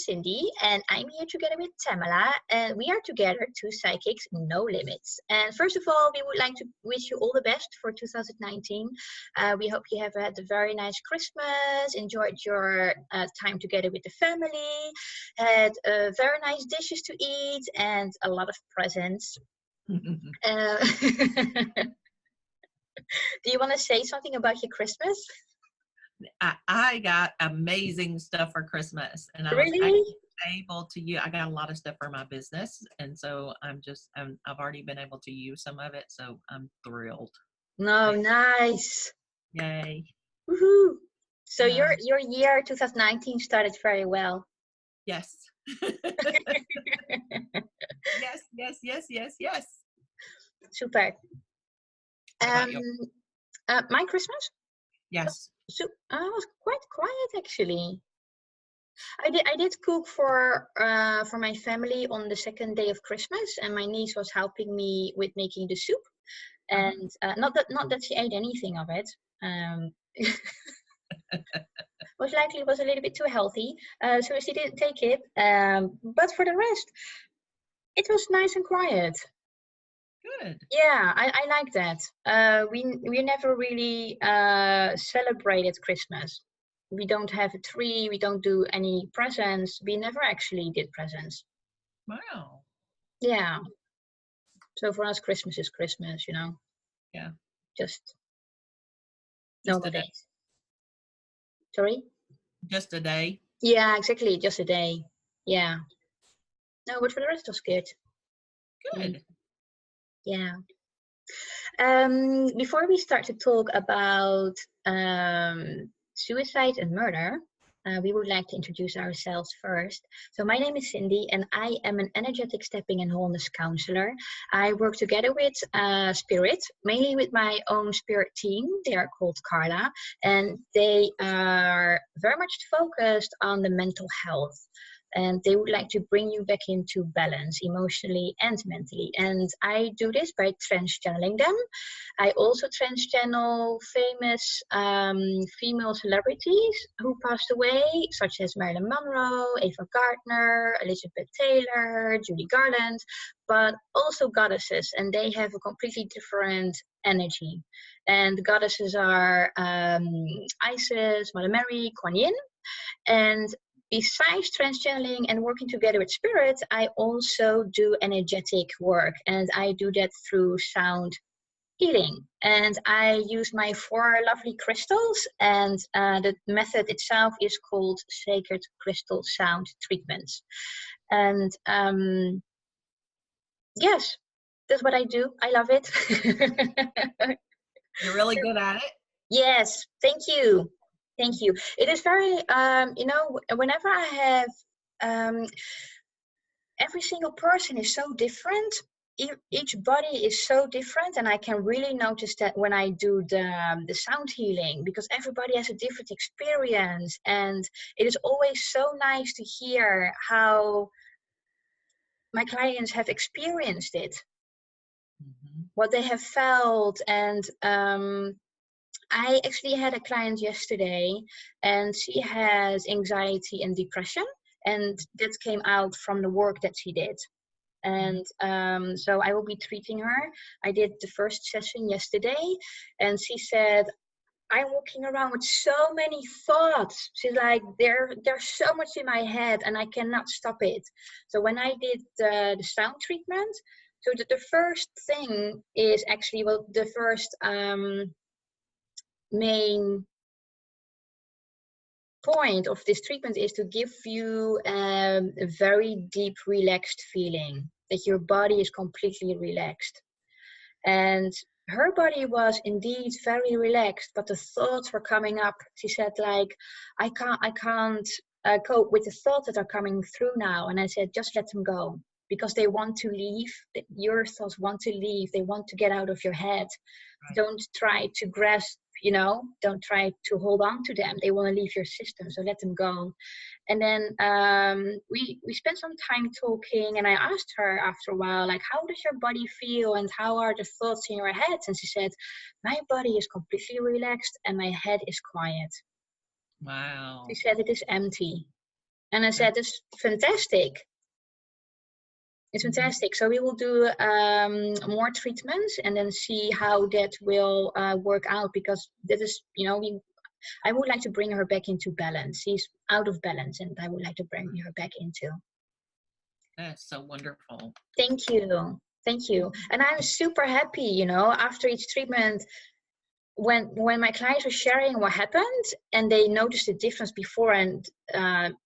Cindy, and I'm here together with Tamala, and we are together two psychics, no limits. And first of all, we would like to wish you all the best for 2019. We hope you have had a very nice Christmas, enjoyed your time together with the family, had very nice dishes to eat, and a lot of presents. Uh, do you want to say something about your Christmas? I got amazing stuff for Christmas, and I was Really? actually able to use. I got a lot of stuff for my business, and so I've already been able to use some of it, so I'm thrilled. No, Like, nice. yay! Woohoo! So Yeah. your year 2019 started very well. Yes. Yes. Yes. Yes. Yes. Yes. Super. What about you? My Christmas? Yes. So I was quite quiet actually. I did cook for my family on the second day of Christmas, and my niece was helping me with making the soup. Uh-huh. And not that she ate anything of it. Um, Most likely it was a little bit too healthy, so she didn't take it. But for the rest, it was nice and quiet. Good. Yeah, I like that. We never really celebrated Christmas. We don't have a tree. We don't do any presents. We never actually did presents. Wow. Yeah. So for us, Christmas is Christmas. Yeah. Just Just normal a day. days. Sorry. Just a day. Yeah, exactly. Just a day. Yeah. No, but for the rest, it was good. Good. Yeah. Before we start to talk about suicide and murder, we would like to introduce ourselves first. So my name is Cindy, and I am an energetic stepping and wholeness counselor. I work together with Spirit, mainly with my own spirit team. They are called Carla, and they are very much focused on the mental health. And they would like to bring you back into balance emotionally and mentally. And I do this by trans-channeling them. I also trans-channel famous female celebrities who passed away, such as Marilyn Monroe, Ava Gardner, Elizabeth Taylor, Judy Garland, but also goddesses, and they have a completely different energy. And the goddesses are Isis, Mother Mary, Kuan Yin, and besides trans-channeling and working together with spirit, I also do energetic work, and I do that through sound healing. And I use my 4 lovely crystals, and the method itself is called Sacred Crystal Sound Treatments. And yes, that's what I do. I love it. You're really good at it. Yes, thank you. Thank you. It is very, whenever I have, every single person is so different. Each body is so different, and I can really notice that when I do the sound healing, because everybody has a different experience, and it is always so nice to hear how my clients have experienced it, what they have felt, and I actually had a client yesterday, and she has anxiety and depression, and that came out from the work that she did. And so I will be treating her. I did the first session yesterday, and she said, I'm walking around with so many thoughts. She's like, there's so much in my head, and I cannot stop it. So when I did the sound treatment, so the first thing is actually, well, the first main point of this treatment is to give you a very deep relaxed feeling, that your body is completely relaxed. And her body was indeed very relaxed, but the thoughts were coming up. She said, like, I can't cope with the thoughts that are coming through now. And I said, just let them go, because they want to leave. Your thoughts want to leave. They want to get out of your head. Right. Don't try to grasp, don't try to hold on to them. They want to leave your system, so let them go. And then we spent some time talking, and I asked her after a while, like, how does your body feel, and how are the thoughts in your head? And she said, my body is completely relaxed and my head is quiet. Wow. She said it is empty. And I said, "It's fantastic. It's fantastic." So we will do more treatments and then see how that will work out, because that is, I would like to bring her back into balance. She's out of balance, and I would like to bring her back into. That's so wonderful. Thank you. Thank you. And I'm super happy, after each treatment, when my clients were sharing what happened and they noticed the difference before and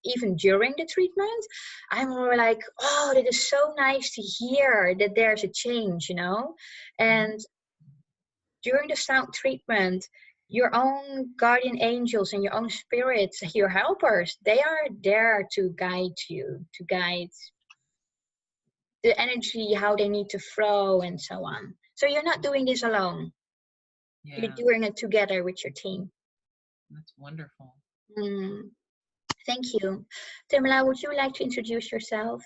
even during the treatment, I'm more like, oh, that is so nice to hear that there's a change, And during the sound treatment, your own guardian angels and your own spirits, your helpers, they are there to guide you, to guide the energy, how they need to flow and so on. So you're not doing this alone. Yeah, You're doing it together with your team. that's wonderful. Thank you. Tamala, would you like to introduce yourself?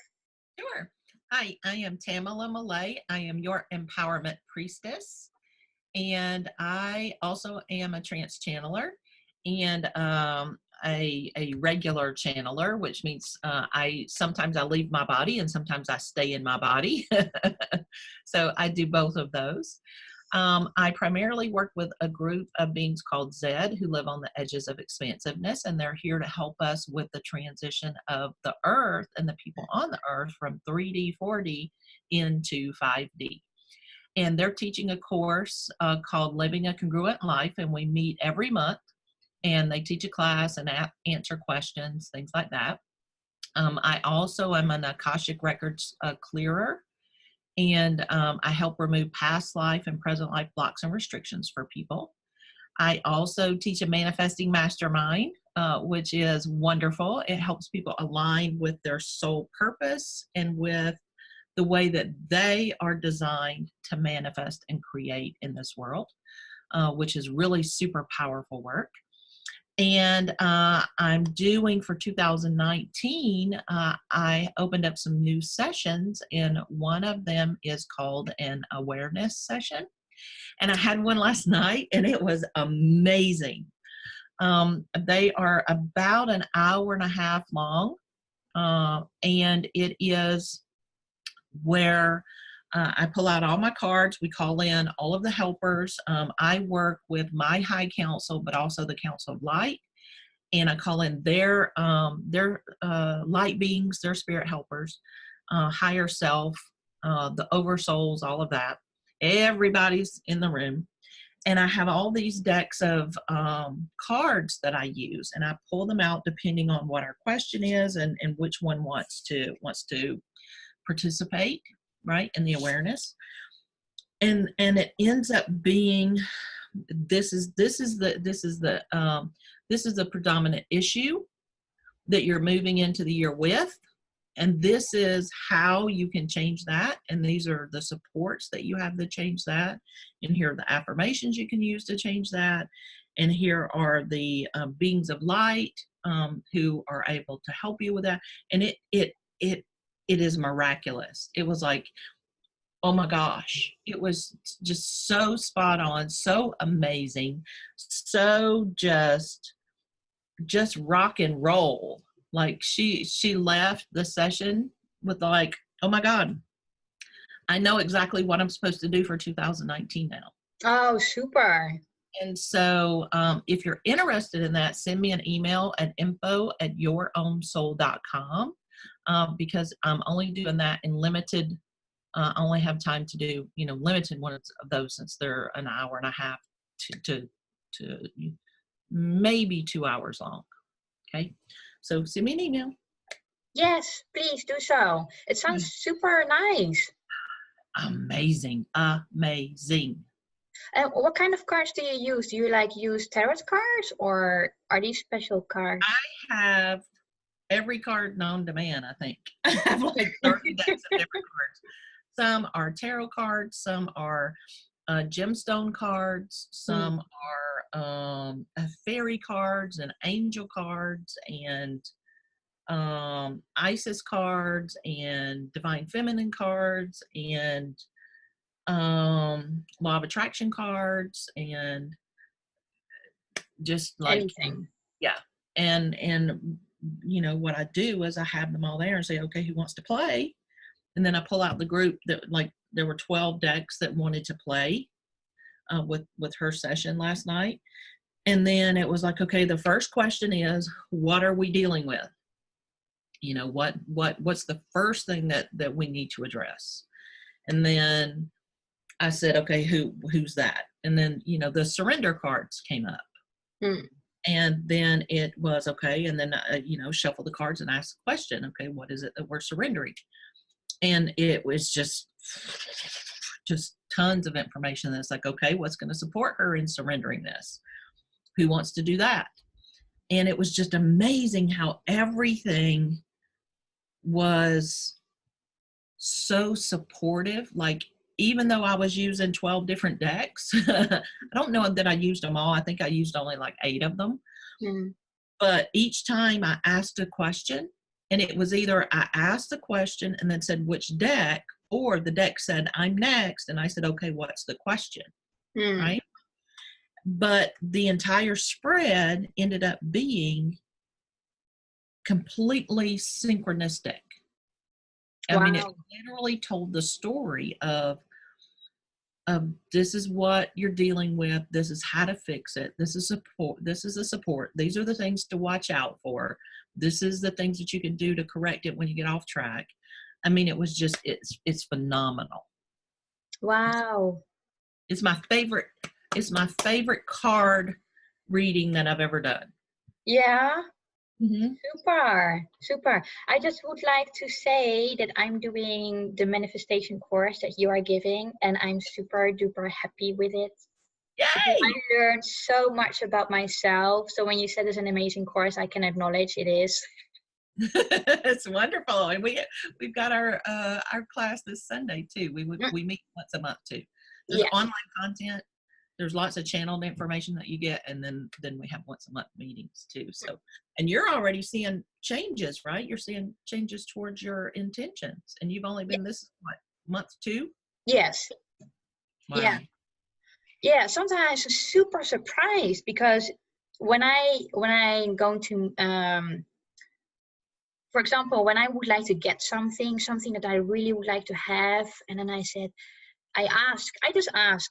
Sure. Hi, I am Tamala Malay. I am your empowerment priestess. And I also am a trance channeler and a regular channeler, which means sometimes I leave my body and sometimes I stay in my body. So I do both of those. I primarily work with a group of beings called Zed who live on the edges of expansiveness, and they're here to help us with the transition of the earth and the people on the earth from 3D, 4D into 5D. And they're teaching a course called Living a Congruent Life, and we meet every month, and they teach a class and answer questions, things like that. I also am an Akashic Records clearer, and I help remove past life and present life blocks and restrictions for people. I also teach a manifesting mastermind, which is wonderful. It helps people align with their soul purpose and with the way that they are designed to manifest and create in this world, which is really super powerful work. And I'm doing for 2019, I opened up some new sessions, and one of them is called an awareness session. And I had one last night, and it was amazing. They are about an hour and a half long, and it is where I pull out all my cards. We call in all of the helpers. I work with my high council, but also the Council of Light, and I call in their light beings, their spirit helpers, higher self, the oversouls, all of that. Everybody's in the room, and I have all these decks of cards that I use, and I pull them out depending on what our question is and which one wants to participate, right, in the awareness. And it ends up being this is the predominant issue that you're moving into the year with, and this is how you can change that, and these are the supports that you have to change that, and here are the affirmations you can use to change that, and here are the beings of light who are able to help you with that. And it is miraculous. It was like, oh my gosh, it was just so spot on, so amazing, so just rock and roll. Like she left the session with like, oh my God, I know exactly what I'm supposed to do for 2019 now. Oh, super. And so if you're interested in that, send me an email at info@yourownsoul.com. Because I'm only doing that in limited, I only have time to do, limited ones of those, since they're an hour and a half to maybe 2 hours long. Okay. So send me an email. Yes, please do so. It sounds super nice. Amazing. Amazing. And what kind of cards do you use? Do you use tarot cards, or are these special cards? I have every card known to man, I think. I have like 30 decks of different cards. Some are tarot cards, some are gemstone cards, some are fairy cards and angel cards and Isis cards and divine feminine cards and law of attraction cards and just like anything. Yeah. And what I do is I have them all there and say, okay, who wants to play? And then I pull out the group that, like, there were 12 decks that wanted to play with her session last night. And then it was like, okay, the first question is, what are we dealing with? What's the first thing that we need to address? And then I said, okay, who's that? And then, the surrender cards came up. And then it was, okay. And then, shuffle the cards and ask the question, okay, what is it that we're surrendering? And it was just tons of information. That's like, okay, what's going to support her in surrendering this? Who wants to do that? And it was just amazing how everything was so supportive. Like, even though I was using 12 different decks, I don't know that I used them all. I think I used only like 8 of them. But each time I asked a question, and it was either I asked the question and then said which deck, or the deck said, I'm next. And I said, okay, what's the question? Right? But the entire spread ended up being completely synchronistic. I mean, it literally told the story of this is what you're dealing with. This is how to fix it. This is support. This is a support. These are the things to watch out for. This is the things that you can do to correct it when you get off track. I mean, it was just, it's phenomenal. Wow. It's my favorite card reading that I've ever done. Yeah. Super. I just would like to say that I'm doing the manifestation course that you are giving, and I'm super duper happy with it. Yay! I learned so much about myself. So when you said it's an amazing course, I can acknowledge it is. It's wonderful, and we've got our class this Sunday too. We meet once a month too. There's online content. There's lots of channeled information that you get, and then we have once a month meetings too. So, and you're already seeing changes, right? You're seeing changes towards your intentions, and you've only been this month 2? Yes. Wow. Yeah. Sometimes I'm super surprised because when I'm going to for example, when I would like to get something that I really would like to have, and then I just ask,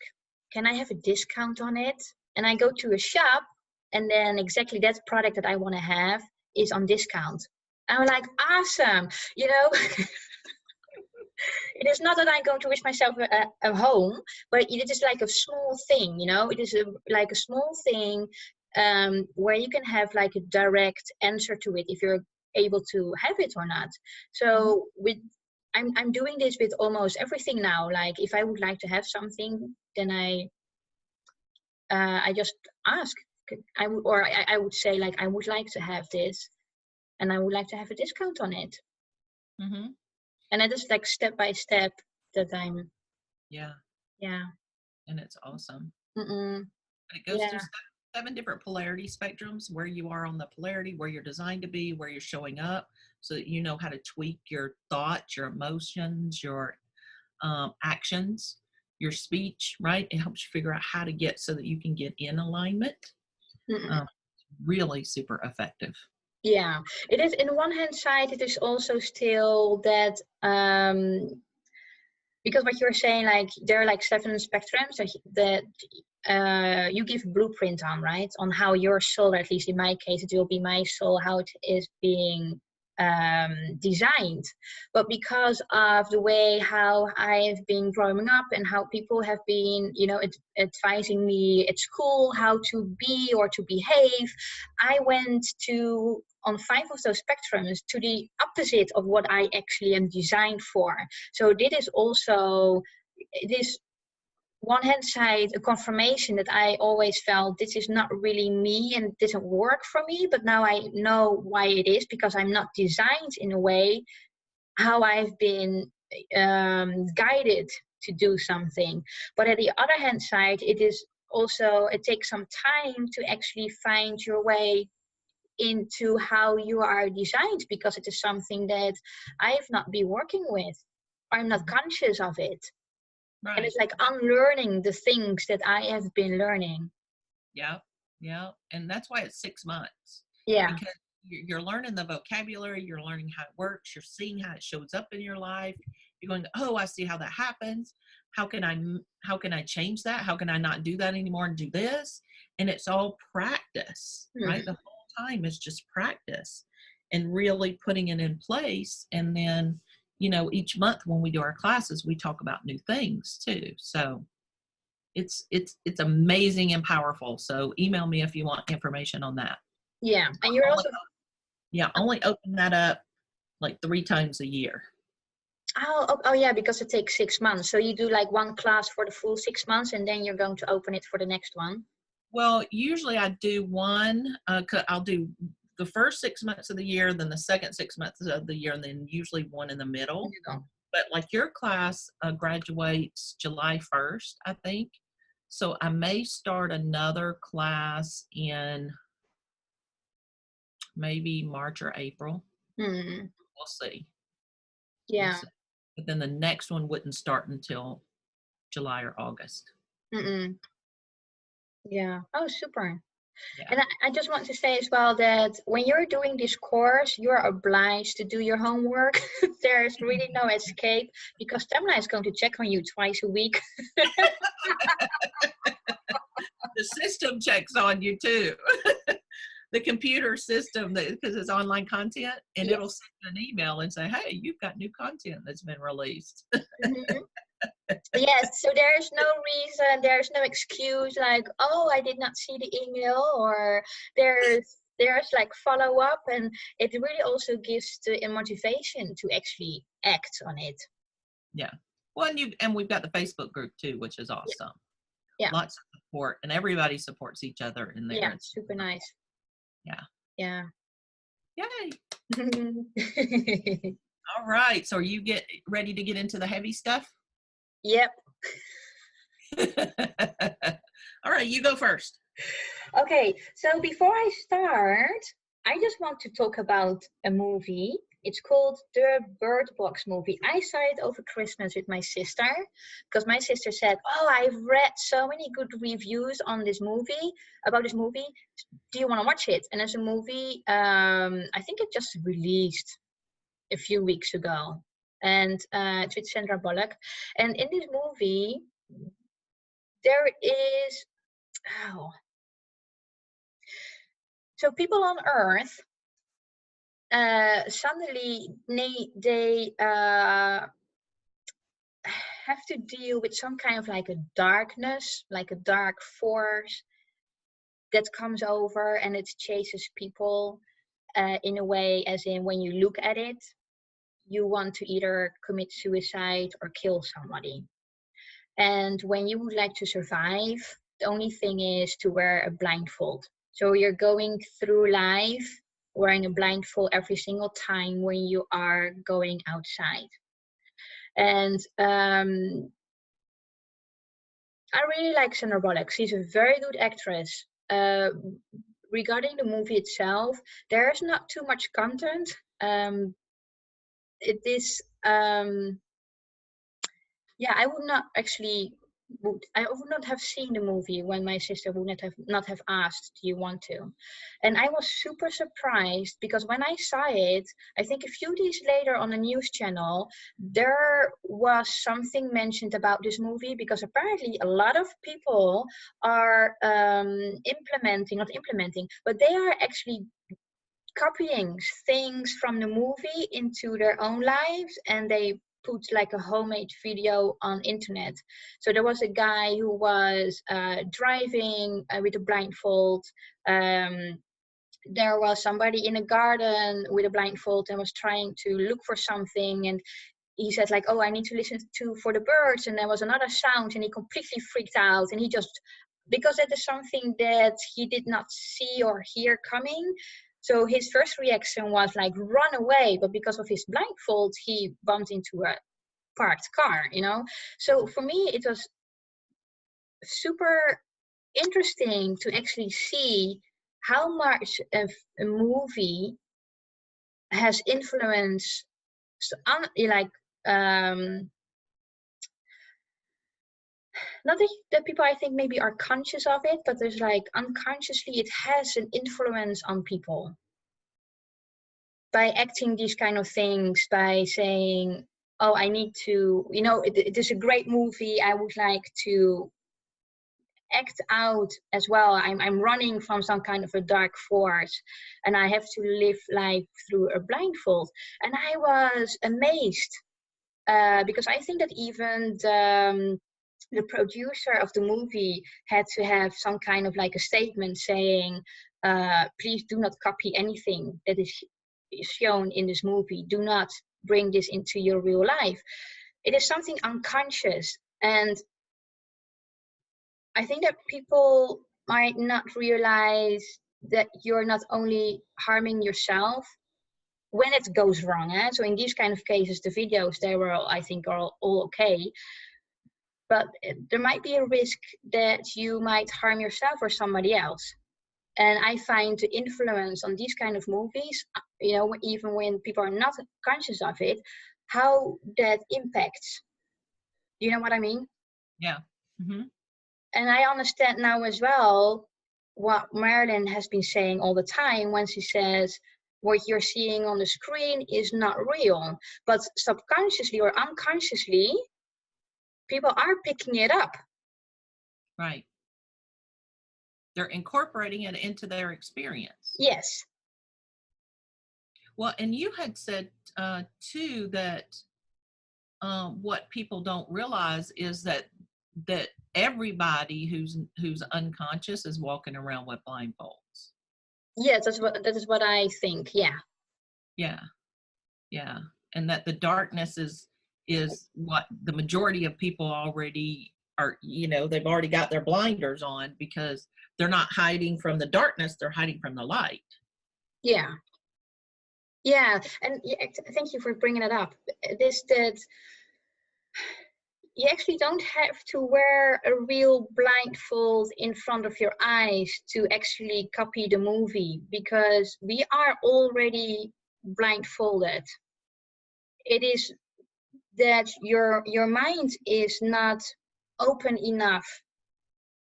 can I have a discount on it? And I go to a shop, and then exactly that product that I want to have is on discount. And I'm like, awesome, It is not that I'm going to wish myself a home, but it is like a small thing, It is like a small thing where you can have like a direct answer to it if you're able to have it or not. So I'm doing this with almost everything now. Like if I would like to have something, then I just ask. I would say, like, I would like to have this, and I would like to have a discount on it. And it is like step by step that I'm. Yeah. And it's awesome. It goes through 7 different polarity spectrums, where you are on the polarity, where you're designed to be, where you're showing up, so that you know how to tweak your thoughts, your emotions, your actions, your speech, right? It helps you figure out how to get so that you can get in alignment. Really super effective. Yeah, it is. In one hand side, it is also still that because what you're saying, like there are like 7 spectrums that you give blueprint on, right? On how your soul, at least in my case, it will be my soul, how it is being designed. But because of the way how I've been growing up and how people have been, advising me at school how to be or to behave, I went on 5 of those spectrums to the opposite of what I actually am designed for. So this one hand side, a confirmation that I always felt this is not really me and it doesn't work for me, but now I know why it is, because I'm not designed in a way how I've been guided to do something. But at the other hand side, it takes some time to actually find your way into how you are designed, because it is something that I've not been working with. I'm not conscious of it. Right. And it's like unlearning the things that I have been learning. Yeah. And that's why it's 6 months. Yeah. Because you're learning the vocabulary, you're learning how it works, you're seeing how it shows up in your life. You're going, oh, I see how that happens. How can I change that? How can I not do that anymore and do this? And it's all practice, right? The whole time is just practice and really putting it in place. And then, each month when we do our classes, we talk about new things too. So it's amazing and powerful. So email me if you want information on that. Yeah, and you're also only open that up like 3 times a year. oh yeah, because it takes 6 months. So you do like one class for the full 6 months, and then you're going to open it for the next one. Well, usually I do one. I'll do the first 6 months of the year, then the second 6 months of the year, and then usually one in the middle. But like your class graduates July 1st, I think. So I may start another class in maybe March or April. We'll see. Yeah. We'll see. But then the next one wouldn't start until July or August. Yeah. Oh, super. Yeah. And I just want to say as well that when you're doing this course, you're obliged to do your homework. There's really no escape, because Tamla is going to check on you twice a week. The system checks on you too. The computer system, because it's online content, and it'll send you an email and say, hey, you've got new content that's been released. Yes, so there's no reason, there's no excuse like, oh, I did not see the email, or there's like follow up, and it really also gives the motivation to actually act on it. Yeah. Well, and we've got the Facebook group too, which is awesome. Yeah. Lots of support, and everybody supports each other in there. Yeah, it's super nice. Yeah. Yeah. Yay. All right. So are you ready to get into the heavy stuff? Yep. All right, you go first. Okay, so before I start, I just want to talk about a movie. It's called The Bird Box Movie. I saw it over Christmas with my sister, because my sister said, oh, I've read so many good reviews on this movie, about this movie. Do you want to watch it? And it's a movie, I think it just released a few weeks ago. And it's with Sandra Bullock. And in this movie, there is, so people on Earth, suddenly they have to deal with some kind of like a darkness, like a dark force that comes over, and it chases people in a way, as in when you look at it, you want to either commit suicide or kill somebody. And when you would like to survive, the only thing is to wear a blindfold. So you're going through life wearing a blindfold every single time when you are going outside. And I really like Sandra Bullock. She's a very good actress. Regarding the movie itself, there's not too much content. It is, I would not actually, I would not have seen the movie when my sister would not have asked, do you want to? And I was super surprised, because when I saw it, I think a few days later on a news channel, there was something mentioned about this movie, because apparently a lot of people are not implementing, but they are actually copying things from the movie into their own lives, and they put like a homemade video on internet. So there was a guy who was driving with a blindfold. There was somebody in a garden with a blindfold and was trying to look for something, and he said like, oh, I need to listen for the birds, and there was another sound, and he completely freaked out, and he just, because it is something that he did not see or hear coming. So his first reaction was like run away, but because of his blindfold, he bumped into a parked car, So for me, it was super interesting to actually see how much of a movie has influenced, not that people, I think, maybe are conscious of it, but there's like unconsciously it has an influence on people. by acting these kind of things, by saying, oh, I need to, it is a great movie, I would like to act out as well. I'm running from some kind of a dark force, and I have to live life through a blindfold. And I was amazed, because I think that even the producer of the movie had to have some kind of like a statement saying, please do not copy anything that is shown in this movie. Do not bring this into your real life. It is something unconscious. And I think that people might not realize that you're not only harming yourself when it goes wrong. So in these kind of cases, the videos, they were, I think, are all okay. But there might be a risk that you might harm yourself or somebody else. And I find the influence on these kind of movies, even when people are not conscious of it, how that impacts. You know what I mean? Yeah. Mm-hmm. And I understand now as well what Marilyn has been saying all the time when she says, what you're seeing on the screen is not real. But subconsciously or unconsciously, people are picking it up. Right. They're incorporating it into their experience. Yes. Well, and you had said too that what people don't realize is that everybody who's unconscious is walking around with blindfolds. Yes, that is what I think. Yeah. Yeah. And that the darkness is what the majority of people already are, they've already got their blinders on because they're not hiding from the darkness, they're hiding from the light. Yeah. And thank you for bringing it up. That you actually don't have to wear a real blindfold in front of your eyes to actually copy the movie, because we are already blindfolded. It is that your mind is not open enough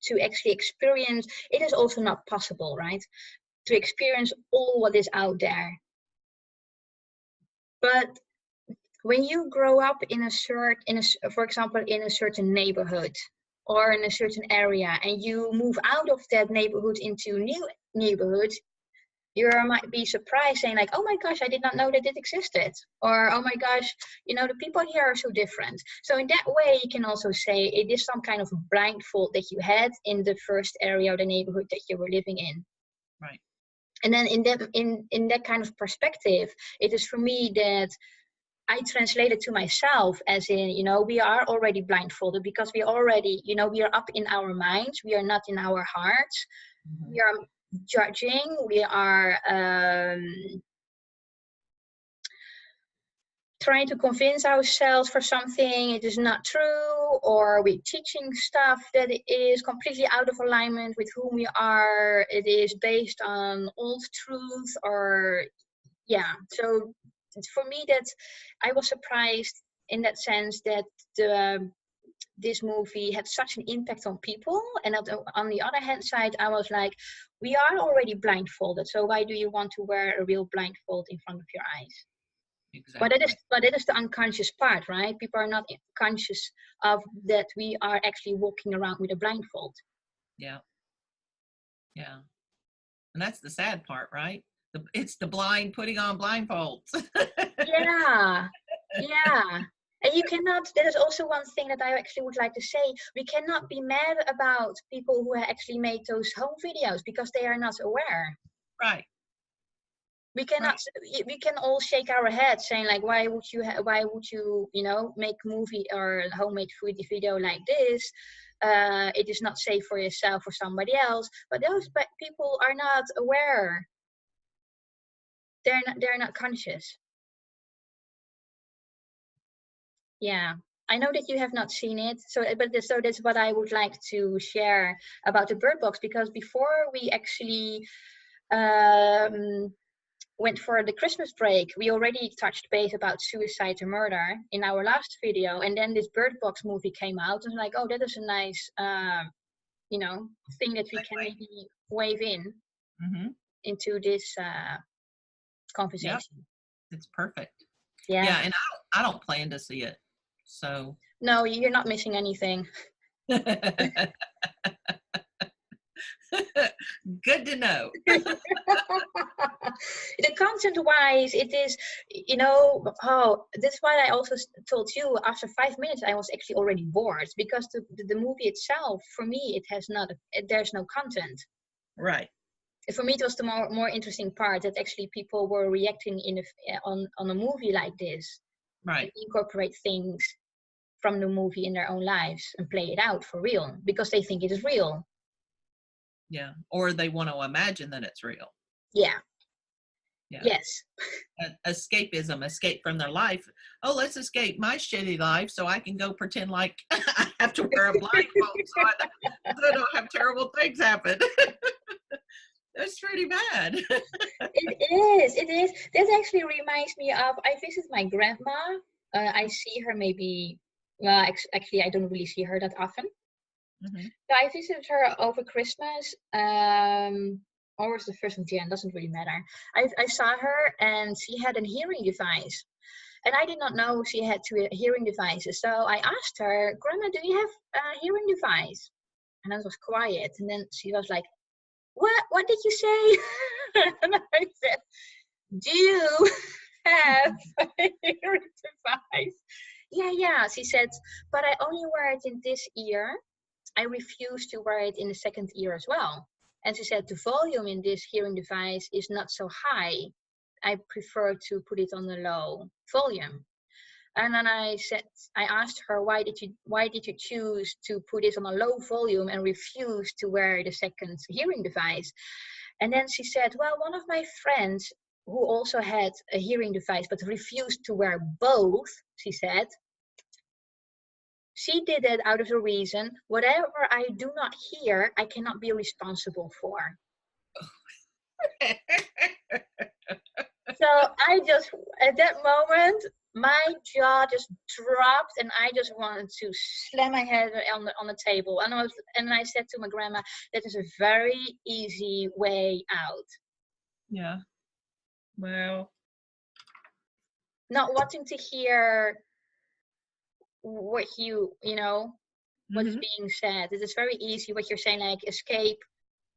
to actually experience. It is also not possible, right, to experience all what is out there. But when you grow up for example, in a certain neighborhood or in a certain area, and you move out of that neighborhood into a new neighborhood, you might be surprised, saying like, oh my gosh, I did not know that it existed. Or, oh my gosh, the people here are so different. So in that way, you can also say it is some kind of blindfold that you had in the first area or the neighborhood that you were living in. Right. And then in that kind of perspective, it is for me that I translate it to myself as in, we are already blindfolded because we already, we are up in our minds. We are not in our hearts. Mm-hmm. We are judging. We are trying to convince ourselves for something it is not true, or we're teaching stuff that is completely out of alignment with who we are. It is based on old truth, or so for me, that I was surprised in that sense that this movie had such an impact on people. And on the other hand side, I was like, we are already blindfolded, so why do you want to wear a real blindfold in front of your eyes? Exactly. But it is the unconscious part, right? People are not conscious of that we are actually walking around with a blindfold. Yeah. And that's the sad part, right? It's the blind putting on blindfolds. Yeah. And you cannot, that is also one thing that I actually would like to say. We cannot be mad about people who actually make those home videos because they are not aware. Right. We cannot, we can all shake our heads saying like, why would you, make movie or homemade food video like this? It is not safe for yourself or somebody else. But those people are not aware. They're not conscious. Yeah, I know that you have not seen it, so that's what I would like to share about the Bird Box, because before we actually went for the Christmas break, we already touched base about suicide and murder in our last video, and then this Bird Box movie came out, and like, oh, that is a nice, thing that we can maybe wave in into this conversation. It's perfect. Yeah. Yeah, and I don't plan to see it. So No, you're not missing anything. good to know. The content wise, it is, oh, that's why I also told you after 5 minutes I was actually already bored, because the movie itself, for me, it has not, there's no content. Right. For me, it was the more interesting part, that actually people were reacting on a movie like this, and Right. incorporate things from the movie in their own lives and play it out for real because they think it is real. Yeah. Or they want to imagine that it's real. Yeah. Yeah. Yes. Escapism, escape from their life. Oh, let's escape my shitty life so I can go pretend like I have to wear a blindfold so I don't have terrible things happen. That's pretty bad. It is. That actually reminds me of, I visit my grandma. I see her maybe, well, actually, I don't really see her that often. Mm-hmm. So I visited her over Christmas, or was the 1st of Jan, doesn't really matter. I saw her and she had a hearing device. And I did not know she had two hearing devices. So I asked her, Grandma, do you have a hearing device? And it was quiet. And then she was like, What did you say? And I said, do you have a hearing device? Yeah. She said, but I only wear it in this ear. I refuse to wear it in the second ear as well. And she said, the volume in this hearing device is not so high. I prefer to put it on a low volume. And then I asked her, why did you choose to put it on a low volume and refuse to wear the second hearing device? And then she said, well, one of my friends who also had a hearing device but refused to wear both, she said, she did it out of the reason, whatever I do not hear, I cannot be responsible for. So I just, at that moment, my jaw just dropped and I just wanted to slam my head on the table. And I said to my grandma, that is a very easy way out. Yeah. Well. Not wanting to hear what what is being said. It is very easy what you're saying, like escape.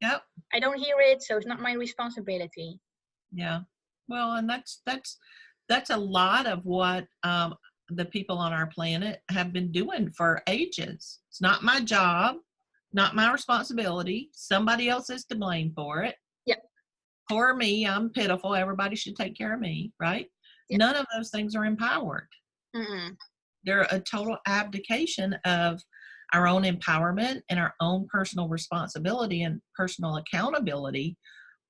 Yep. I don't hear it, so it's not my responsibility. Yeah. Well, and that's a lot of what the people on our planet have been doing for ages. It's not my job, not my responsibility. Somebody else is to blame for it. Yep. Poor me, I'm pitiful. Everybody should take care of me, right? Yep. None of those things are empowered. Mm-mm. They're a total abdication of our own empowerment and our own personal responsibility and personal accountability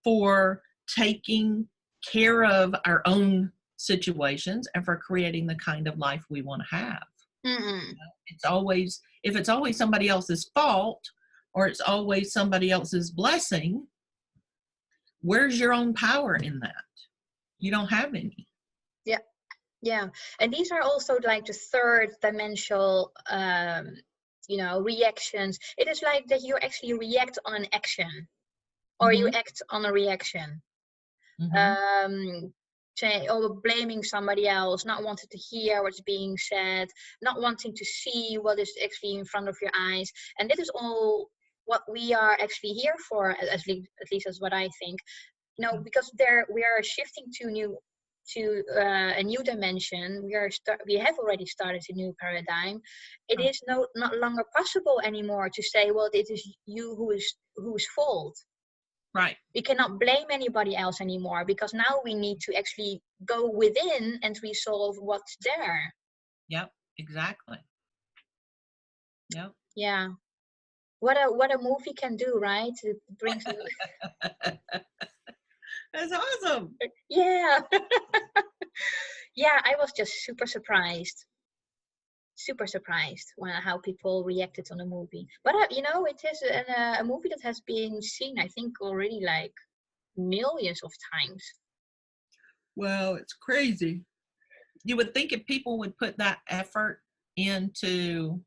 for taking care of our own situations and for creating the kind of life we want to have. Mm-mm. If it's always somebody else's fault or it's always somebody else's blessing, where's your own power in that? You don't have any. Yeah. And these are also like the third dimensional reactions. It is like that you actually react on an action, or you act on a reaction. Blaming somebody else, not wanting to hear what's being said, not wanting to see what is actually in front of your eyes. And this is all what we are actually here for, at least as what I think. Because we are shifting to a new dimension. We have already started a new paradigm. It is not longer possible anymore to say, well, it is you whose fault. Right. We cannot blame anybody else anymore, because now we need to actually go within and resolve what's there. Yep, exactly. Yep. Yeah. What a movie can do, right? It brings That's awesome. Yeah. Yeah, I was just super surprised how people reacted on the movie. But it is a movie that has been seen, I think, already like millions of times. Well, it's crazy. You would think if people would put that effort into,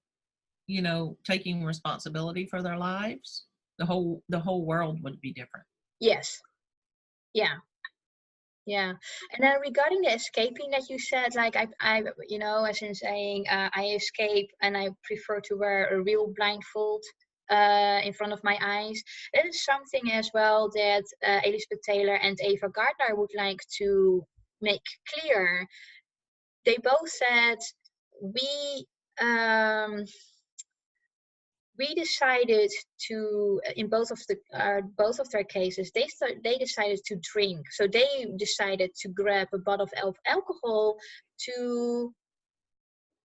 taking responsibility for their lives, the whole world would be different. Yes. Yeah. Yeah. And then regarding the escaping that you said, like as in saying, I escape and I prefer to wear a real blindfold in front of my eyes. That is something as well that Elizabeth Taylor and Ava Gardner would like to make clear. They both said we um, we decided to in both of their cases they decided to drink, so they decided to grab a bottle of alcohol to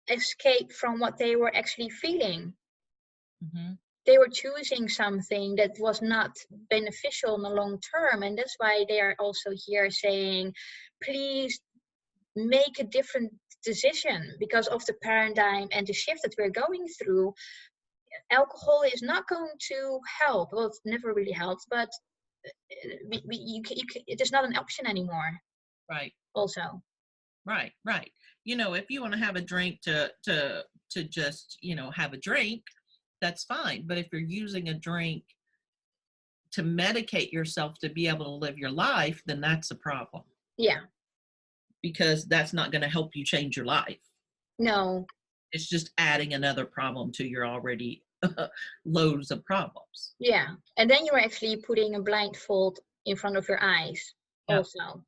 escape from what they were actually feeling. Mm-hmm. They were choosing something that was not beneficial in the long term, and that's why they are also here saying, please make a different decision because of the paradigm and the shift that we're going through. Alcohol is not going to help. Well, it never really helped, but it is not an option anymore. Right. Also. Right. Right. If you want to have a drink to just, have a drink, that's fine. But if you're using a drink to medicate yourself to be able to live your life, then that's a problem. Yeah. Because that's not going to help you change your life. No. It's just adding another problem to your already loads of problems. Yeah. And then you're actually putting a blindfold in front of your eyes also.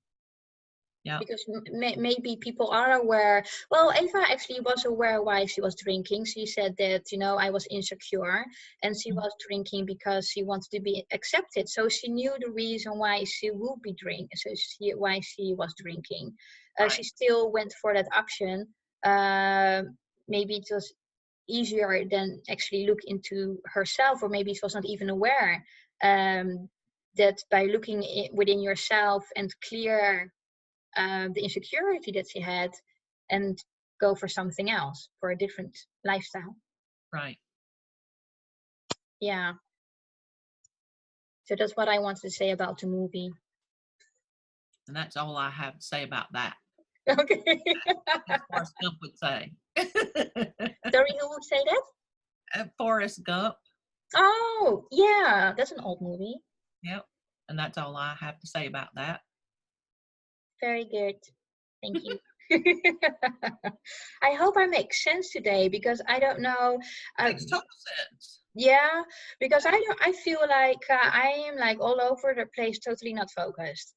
Yeah. Because maybe people are aware. Well, Ava actually was aware why she was drinking. She said that, I was insecure and she was drinking because she wanted to be accepted. So she knew the reason why she would be drinking, why she was drinking. Right. She still went for that option. Maybe it was easier than actually look into herself, or maybe she was not even aware that by looking within yourself and clear the insecurity that she had and go for something else, for a different lifestyle. Right. Yeah. So that's what I wanted to say about the movie. And that's all I have to say about that. Okay. As Forrest Gump would say. Sorry, who would say that? Forrest Gump. Oh, yeah. That's an old movie. Yep. And that's all I have to say about that. Very good. Thank you. I hope I make sense today, because I don't know. Makes total sense. Yeah, because I feel like I am like all over the place, totally not focused.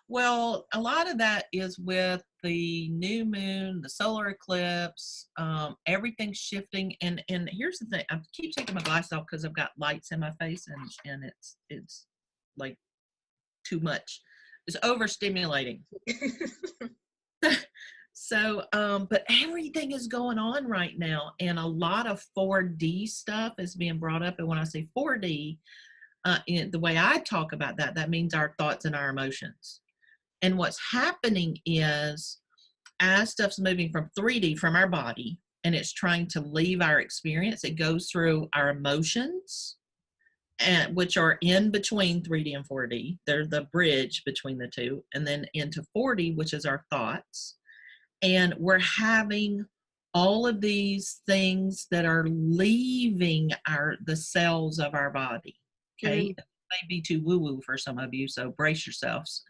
Well, a lot of that is with the new moon, the solar eclipse, everything's shifting. And here's the thing: I keep taking my glasses off because I've got lights in my face, and it's like too much. It's overstimulating. So, but everything is going on right now, and a lot of 4D stuff is being brought up. And when I say 4D, in the way I talk about that, that means our thoughts and our emotions. And what's happening is, as stuff's moving from 3D, from our body, and it's trying to leave our experience, it goes through our emotions, and which are in between 3D and 4D. They're the bridge between the two, and then into 4D, which is our thoughts. And we're having all of these things that are leaving the cells of our body. Okay, it may be too woo-woo for some of you, so brace yourselves.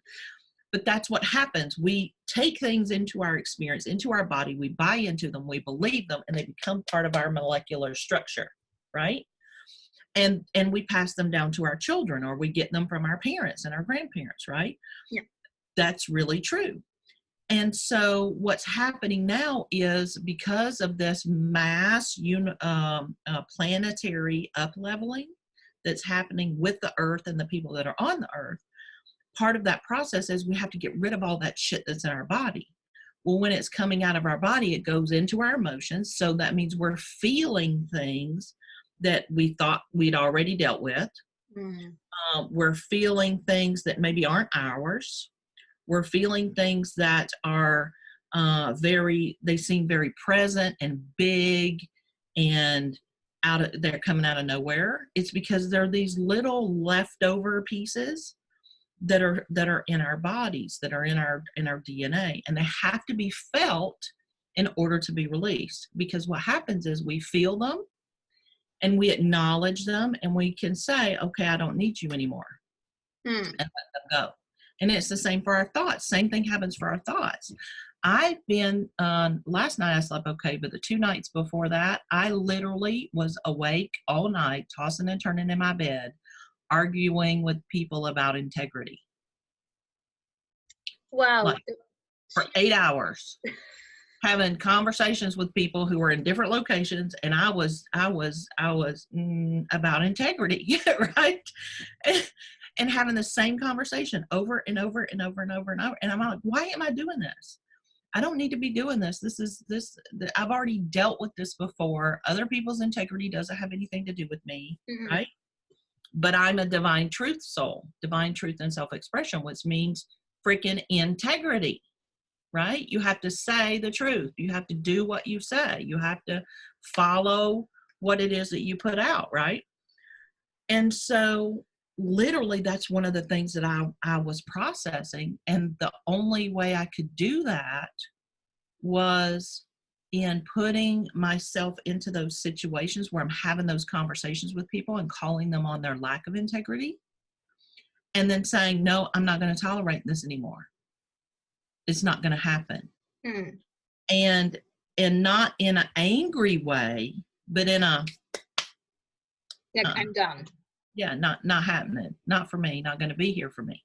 But that's what happens. We take things into our experience, into our body, we buy into them, we believe them, and they become part of our molecular structure, right? And we pass them down to our children, or we get them from our parents and our grandparents, right? Yeah. That's really true. And so what's happening now is, because of this mass planetary up-leveling that's happening with the earth and the people that are on the earth, part of that process is we have to get rid of all that shit that's in our body. Well, when it's coming out of our body, it goes into our emotions. So that means we're feeling things that we thought we'd already dealt with. We're feeling things that maybe aren't ours. We're feeling things that are they seem very present and big, and they're coming out of nowhere. It's because they're these little leftover pieces that are in our bodies, that are in our DNA, and they have to be felt in order to be released. Because what happens is we feel them and we acknowledge them, and we can say, okay, I don't need you anymore, and let them go. And it's the same for our thoughts. Same thing happens for our thoughts. I've been, last night I slept okay, but the 2 nights before that, I literally was awake all night, tossing and turning in my bed, arguing with people about integrity. Wow. Like for 8 hours, having conversations with people who were in different locations, and I was about integrity, right? And having the same conversation over and over and over and over and over. And I'm like, why am I doing this? I don't need to be doing this. I've already dealt with this before. Other people's integrity doesn't have anything to do with me, Mm-hmm. right? But I'm a divine truth soul, divine truth and self-expression, which means freaking integrity, right? You have to say the truth. You have to do what you say. You have to follow what it is that you put out, right? And so literally that's one of the things that I was processing. And the only way I could do that was in putting myself into those situations where I'm having those conversations with people and calling them on their lack of integrity. And then saying, no, I'm not going to tolerate this anymore. It's not going to happen. Mm. And not in an angry way, but in a, I'm done. Yeah, not happening, not for me, not going to be here for me.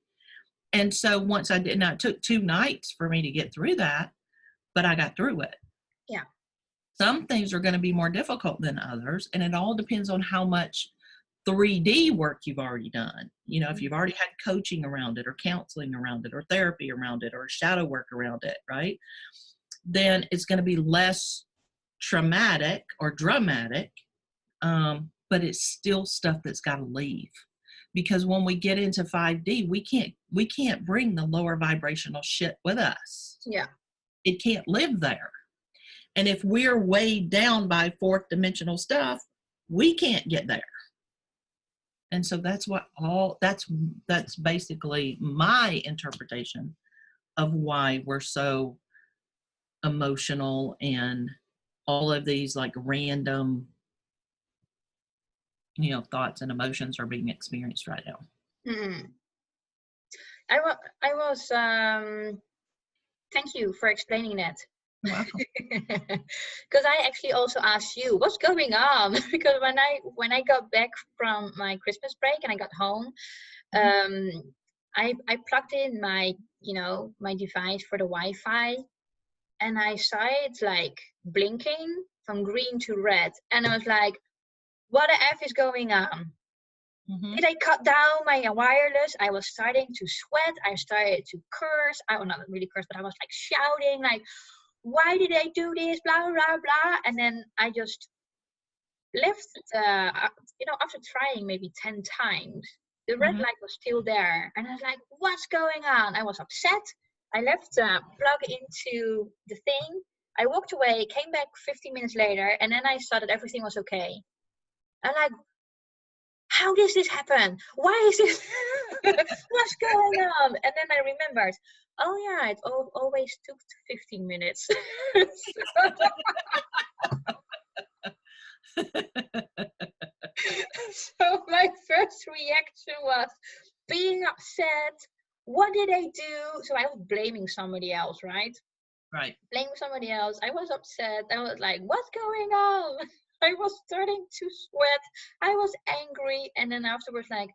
And so once I did, now it took 2 nights for me to get through that, but I got through it. Yeah. Some things are going to be more difficult than others, and it all depends on how much 3D work you've already done. You know, if you've already had coaching around it, or counseling around it, or therapy around it, or shadow work around it, right? Then it's going to be less traumatic or dramatic, but it's still stuff that's got to leave. Because when we get into 5D, we can't bring the lower vibrational shit with us. Yeah. It can't live there. And if we're weighed down by 4th dimensional stuff, we can't get there. And so that's basically my interpretation of why we're so emotional and all of these like random, thoughts and emotions are being experienced right now. Mm-hmm. I was thank you for explaining that. Wow. Because I actually also asked you what's going on, because when I got back from my Christmas break and I got home, I plugged in my my device for the Wi-Fi, and I saw it like blinking from green to red, and I was like, what the F is going on? Mm-hmm. Did I cut down my wireless? I was starting to sweat. I started to curse. I was not really curse, but I was like shouting, like, why did I do this? Blah, blah, blah. And then I just left, after trying maybe 10 times, the red light was still there. And I was like, what's going on? I was upset. I left the plug into the thing. I walked away, came back 15 minutes later, and then I saw that everything was okay. I'm like, how does this happen? Why is this? What's going on? And then I remembered, oh yeah, it always took 15 minutes. So my first reaction was being upset. What did I do? So I was blaming somebody else, right? Right. Blaming somebody else. I was upset. I was like, what's going on? I was starting to sweat. I was angry. And then afterwards, like,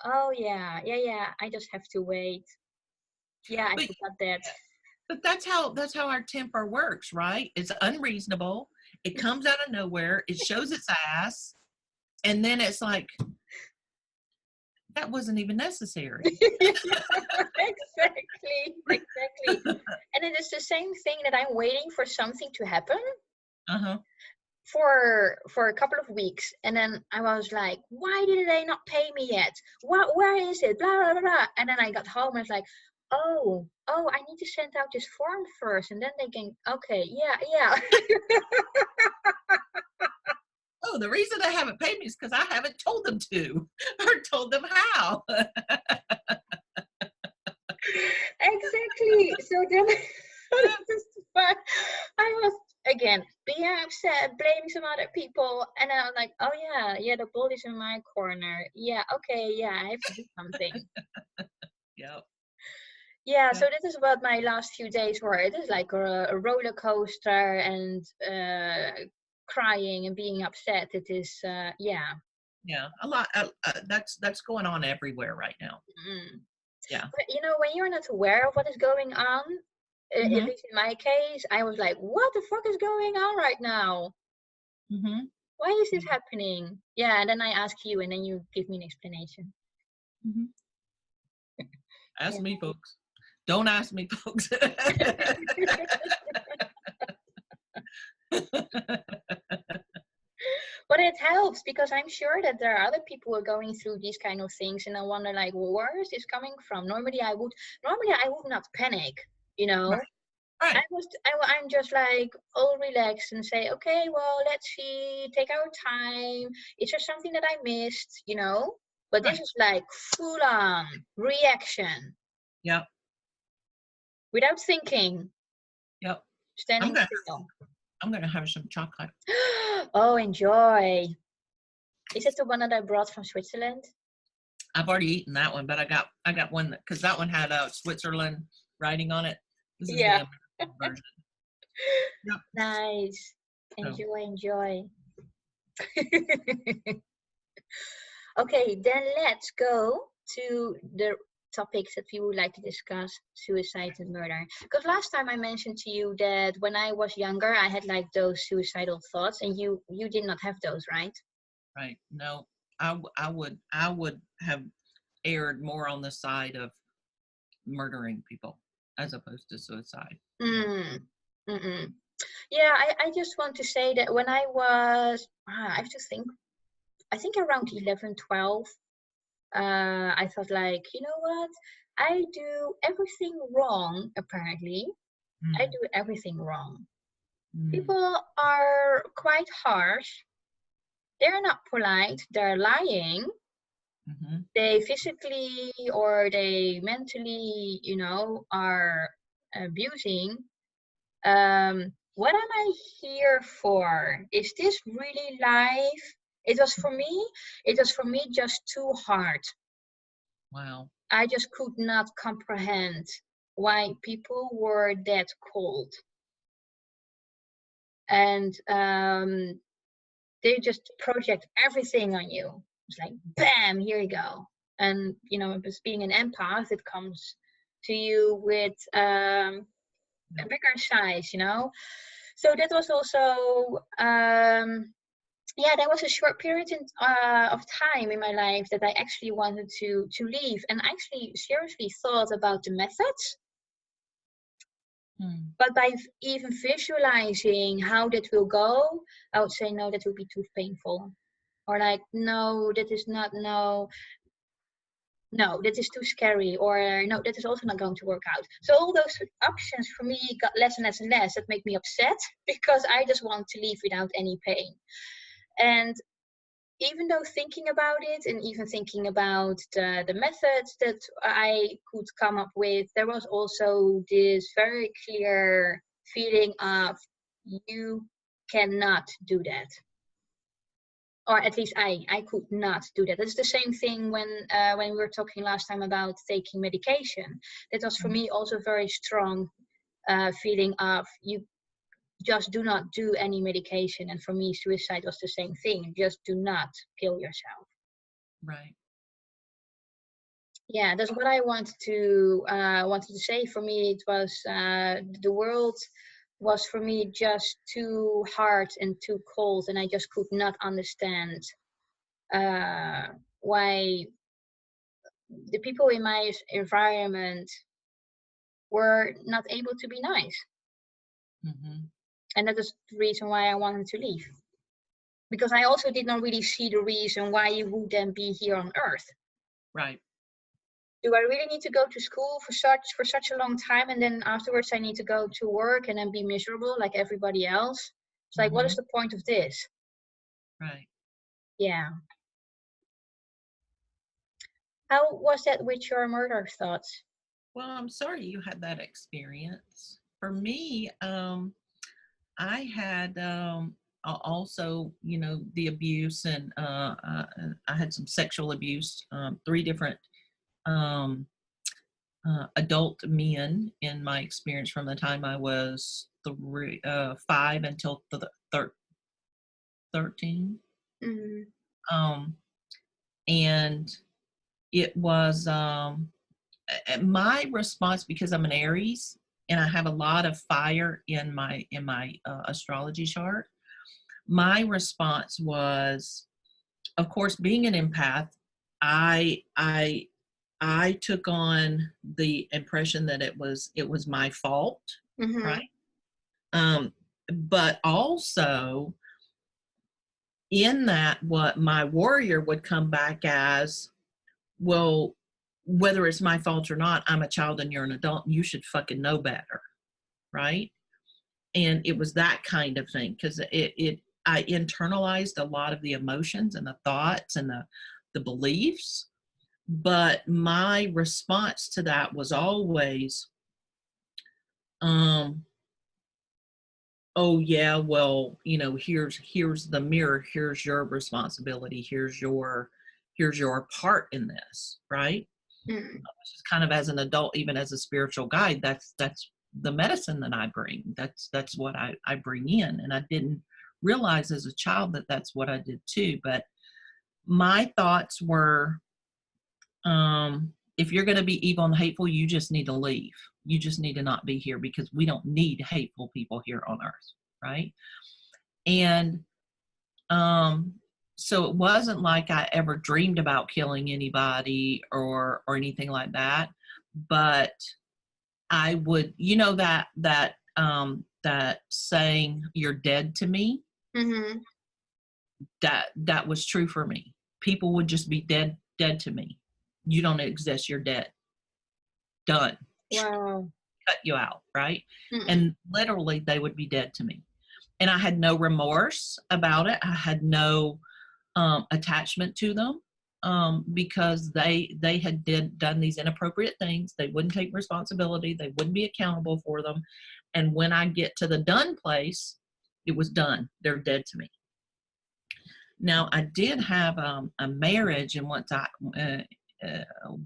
oh yeah, I just have to wait. Yeah, I forgot that. But that's how our temper works, right? It's unreasonable. It comes out of nowhere. It shows its ass. And then it's like, that wasn't even necessary. Exactly. And it is the same thing that I'm waiting for something to happen. Uh-huh. For a couple of weeks, and then I was like, why did they not pay me yet? Where is it? Blah, blah, blah, blah. And then I got home and I was like, oh, I need to send out this form first, and then they can, okay, yeah. Oh, the reason they haven't paid me is because I haven't told them to, or told them how. Exactly. So then I was again being upset, blaming some other people, and I was like, oh yeah, the ball is in my corner. Yeah, okay, yeah, I have to do something. Yep. Yeah, Yeah. so this is what my last few days were. It is like a roller coaster and crying and being upset. It is, yeah. Yeah. A lot. That's going on everywhere right now. Mm. Yeah. But you know, when you're not aware of what is going on, at Mm-hmm. least in my case, I was like, what the fuck is going on right now? Mm-hmm. Why is this happening? Yeah, and then I ask you, and then you give me an explanation. Mm-hmm. Yeah. Ask me, folks. Don't ask me, folks. But it helps because I'm sure that there are other people who are going through these kind of things, and I wonder, like, well, where is this coming from? Normally I would not panic, you Right. know. Right. I'm just like all relaxed and say, okay, well, let's see, take our time. Is there something that I missed, you know? But this Right. is like full on reaction Yep. without thinking, Yep. I'm standing gonna still. I'm gonna have some chocolate. Oh, enjoy. Is it the one that I brought from Switzerland? I've already eaten that one, but I got one because that one had Switzerland writing on it. This is the Yeah. American version. Yep. Nice. So Enjoy, enjoy. Okay, then let's go to the topics that we would like to discuss, suicide and murder. Because last time I mentioned to you that when I was younger, I had like those suicidal thoughts, and you did not have those, right? right. No, I would have erred more on the side of murdering people as opposed to suicide. Yeah. Mm. Mm-mm. Yeah, I just want to say that when I was, I have to think, I think around 11, 12, I thought like, you know what? I do everything wrong, apparently. I Mm, do everything wrong. mm, People are quite harsh. They're not polite. They're lying. mm-hmm. They physically or they mentally, you know, are abusing. What am I here for? Is this really life? It was for me just too hard. Wow. I just could not comprehend why people were that cold. And they just project everything on you. It's like, bam, here you go. And, you know, as being an empath, it comes to you with a Yep. bigger size, you know. So that was also, yeah, there was a short period of time in my life that I actually wanted to leave, and actually seriously thought about the methods. Mm, But by even visualizing how that will go, I would say no, that would be too painful. Or like, no, that is not, no, that is too scary. Or no, that is also not going to work out. So all those options for me got less and less and less. That make me upset because I just want to leave without any pain. And even though thinking about it and even thinking about the methods that I could come up with, there was also this very clear feeling of you cannot do that. Or at least I could not do that. It's the same thing when we were talking last time about taking medication. That was for mm, me also very strong feeling of you just do not do any medication. And for me, suicide was the same thing. Just do not kill yourself. right. Yeah, that's what I wanted to say. For me, it was the world was for me just too hard and too cold, and I just could not understand uh, why the people in my environment were not able to be nice, Mm-hmm. and that is the reason why I wanted to leave. Because I also did not really see the reason why you would then be here on Earth. Right. Do I really need to go to school for such a long time, and then afterwards I need to go to work and then be miserable like everybody else? It's like, what is Mm-hmm. the point of this? Right. Yeah. How was that with your murder thoughts? Well, I'm sorry you had that experience. For me, I had also, the abuse, and I had some sexual abuse, three different um, adult men in my experience from the time I was 5 until 13. Mm. Um, and it was my response, because I'm an Aries and I have a lot of fire in my astrology chart. My response was, of course, being an empath, I took on the impression that it was my fault, Mm-hmm. right? But also in that, what my warrior would come back as, well, whether it's my fault or not, I'm a child and you're an adult and you should fucking know better, right? And it was that kind of thing, because I internalized a lot of the emotions and the thoughts and the beliefs. But my response to that was always, oh yeah, well, here's the mirror, here's your responsibility, here's your part in this, right? Mm. Just kind of as an adult, even as a spiritual guide, that's the medicine that I bring. That's what I bring in. And I didn't realize as a child that that's what I did too. But my thoughts were, if you're going to be evil and hateful, you just need to leave. You just need to not be here, because we don't need hateful people here on earth, right? And so it wasn't like I ever dreamed about killing anybody or anything like that. But I would, that saying, "You're dead to me." Mm-hmm. That was true for me. People would just be dead to me. You don't exist. You're dead. Done. Wow. Cut you out, right? Mm. And literally, they would be dead to me. And I had no remorse about it. I had no attachment to them, because they had done these inappropriate things. They wouldn't take responsibility. They wouldn't be accountable for them. And when I get to the done place, it was done. They're dead to me. Now, I did have a marriage, and once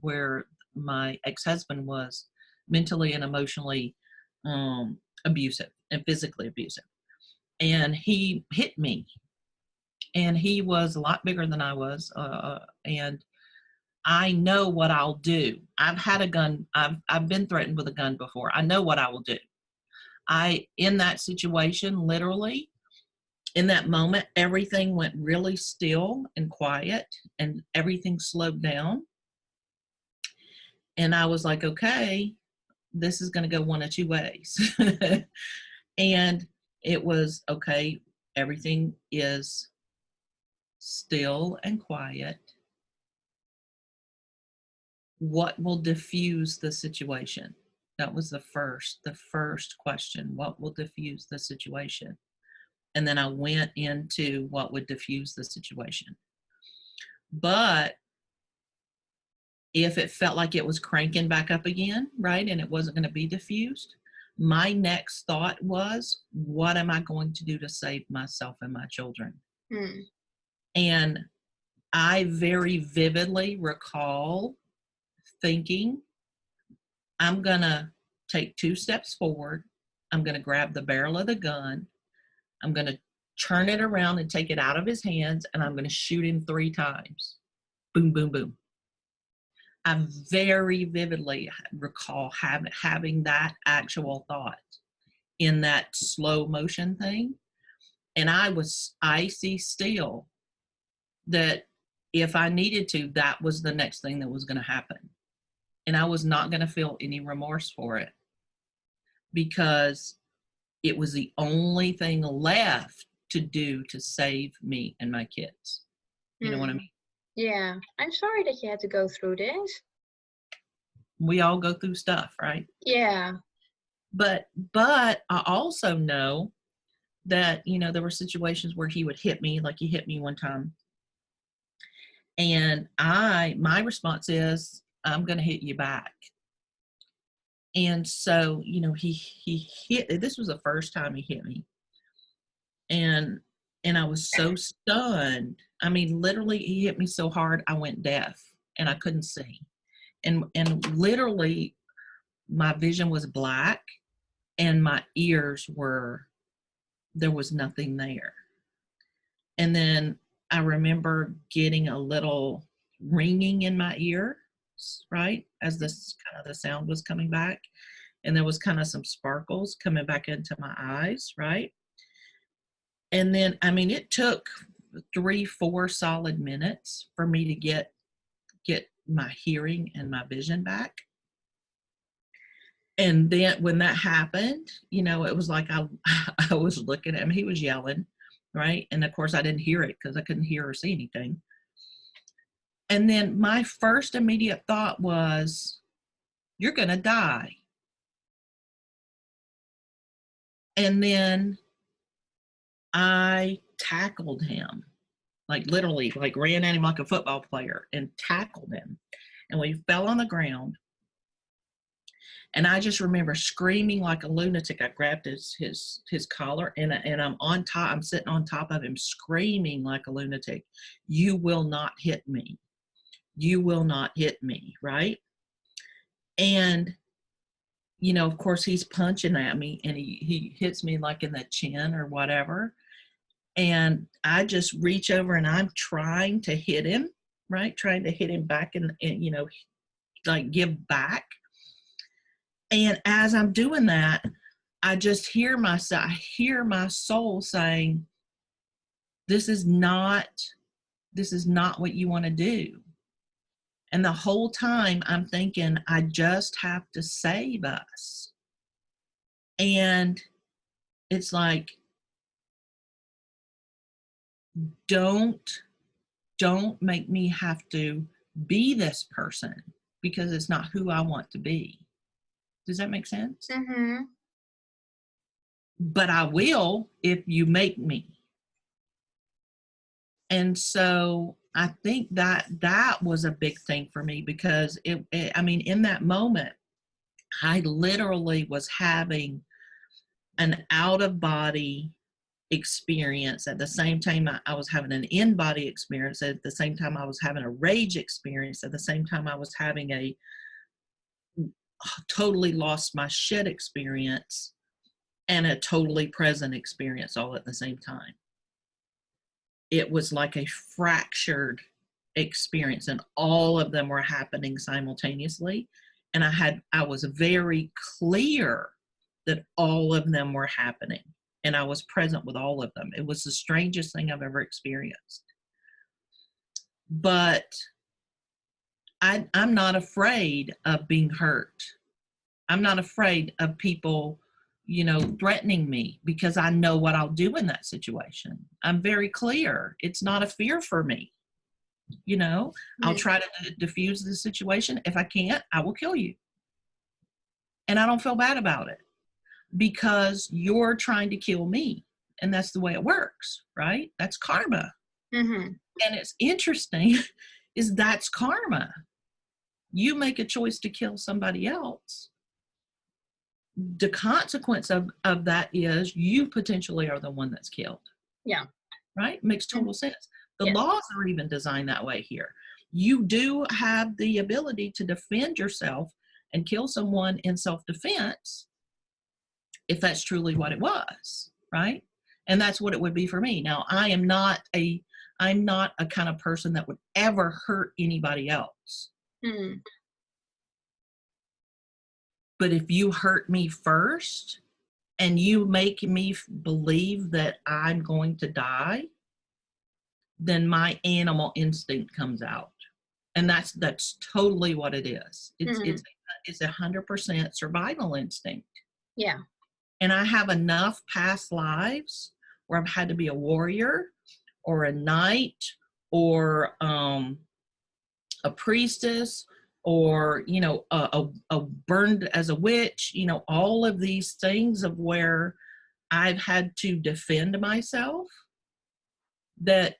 where my ex-husband was mentally and emotionally abusive and physically abusive, and he hit me. And he was a lot bigger than I was, and I know what I'll do. I've had a gun. I've been threatened with a gun before. I know what I will do. In that situation, literally, in that moment, everything went really still and quiet, and everything slowed down. And I was like, okay, this is going to go one of two ways. And it was, okay, everything is still and quiet. What will diffuse the situation? That was the first question. What will diffuse the situation? And then I went into what would diffuse the situation. But if it felt like it was cranking back up again, right, and it wasn't going to be diffused, my next thought was, what am I going to do to save myself and my children? Mm. And I very vividly recall thinking, I'm going to take 2 steps forward. I'm going to grab the barrel of the gun. I'm going to turn it around and take it out of his hands, and I'm going to shoot him 3 times. Boom, boom, boom. I very vividly recall having that actual thought in that slow motion thing. And I was icy still that if I needed to, that was the next thing that was going to happen. And I was not going to feel any remorse for it, because it was the only thing left to do to save me and my kids. You know what I mean? Yeah. I'm sorry that you had to go through this. We all go through stuff, right? Yeah. But I also know that, there were situations where he would hit me, like he hit me one time. And my response is, I'm going to hit you back. And so, he hit, this was the first time he hit me. And I was so stunned. I mean, literally, he hit me so hard, I went deaf and I couldn't see. And literally, my vision was black and my ears there was nothing there. And then I remember getting a little ringing in my ear, right, as this kind of the sound was coming back. And there was kind of some sparkles coming back into my eyes, right? And then, I mean, it took 3-4 solid minutes for me to get my hearing and my vision back. And then when that happened, you know, it was like I was looking at him. He was yelling, right? And of course, I didn't hear it because I couldn't hear or see anything. And then my first immediate thought was, you're going to die. And then I tackled him, like literally, like ran at him like a football player and tackled him. And we fell on the ground. And I just remember screaming like a lunatic. I grabbed his collar and I'm on top. I'm sitting on top of him, screaming like a lunatic. You will not hit me. You will not hit me, right? And, you know, of course, he's punching at me and he hits me like in the chin or whatever. And I just reach over and I'm trying to hit him, right? Trying to hit him back and you know, like give back. And as I'm doing that, I just hear my soul saying, this is not what you want to do. And the whole time I'm thinking, I just have to save us. And it's like, don't make me have to be this person because it's not who I want to be. Does that make sense? Mm-hmm. But I will if you make me. And so I think that was a big thing for me because I mean, in that moment, I literally was having an out-of-body experience. At the same time, I was having an in-body experience. At the same time, I was having a rage experience. At the same time, I was having a totally lost my shit experience and a totally present experience all at the same time. It was like a fractured experience and all of them were happening simultaneously. And I was very clear that all of them were happening and I was present with all of them. It was the strangest thing I've ever experienced. But I'm not afraid of being hurt. I'm not afraid of people, you know, threatening me because I know what I'll do in that situation. I'm very clear. It's not a fear for me. You know, I'll try to diffuse the situation. If I can't, I will kill you. And I don't feel bad about it because you're trying to kill me. And that's the way it works, right? That's karma. Mm-hmm. And it's interesting is that's karma. You make a choice to kill somebody else. The consequence of that is you potentially are the one that's killed. Yeah. Right? Makes total sense. The laws are even designed that way here. You do have the ability to defend yourself and kill someone in self-defense if that's truly what it was, right? And that's what it would be for me. Now, I'm not a kind of person that would ever hurt anybody else. Mm-hmm. But if you hurt me first and you make me believe that I'm going to die, then my animal instinct comes out. And that's totally what it is. It's 100% survival instinct. Yeah. And I have enough past lives where I've had to be a warrior or a knight or a priestess or, you know, a burned as a witch, you know, all of these things of where I've had to defend myself, that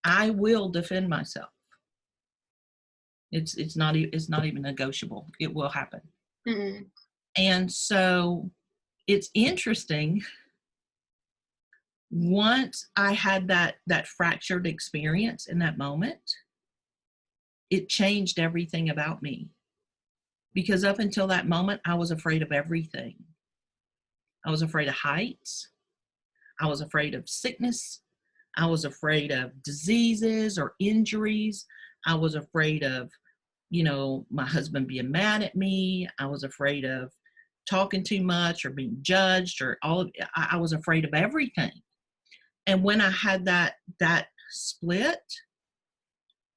I will defend myself. It's not even negotiable. It will happen. Mm-hmm. And so it's interesting. Once I had that fractured experience in that moment, it changed everything about me because up until that moment, I was afraid of everything. I was afraid of heights. I was afraid of sickness. I was afraid of diseases or injuries. I was afraid of, my husband being mad at me. I was afraid of talking too much or being judged or all of I was afraid of everything. And when I had that split,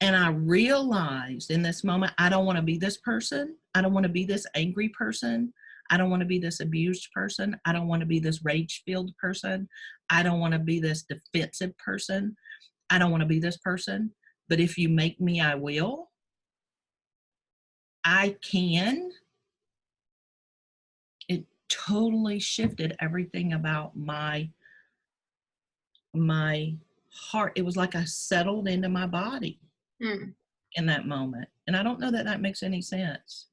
and I realized in this moment, I don't want to be this person. I don't want to be this angry person. I don't want to be this abused person. I don't want to be this rage-filled person. I don't want to be this defensive person. I don't want to be this person. But if you make me, I will. I can. It totally shifted everything about my heart. It was like I settled into my body in that moment. And I don't know that that makes any sense.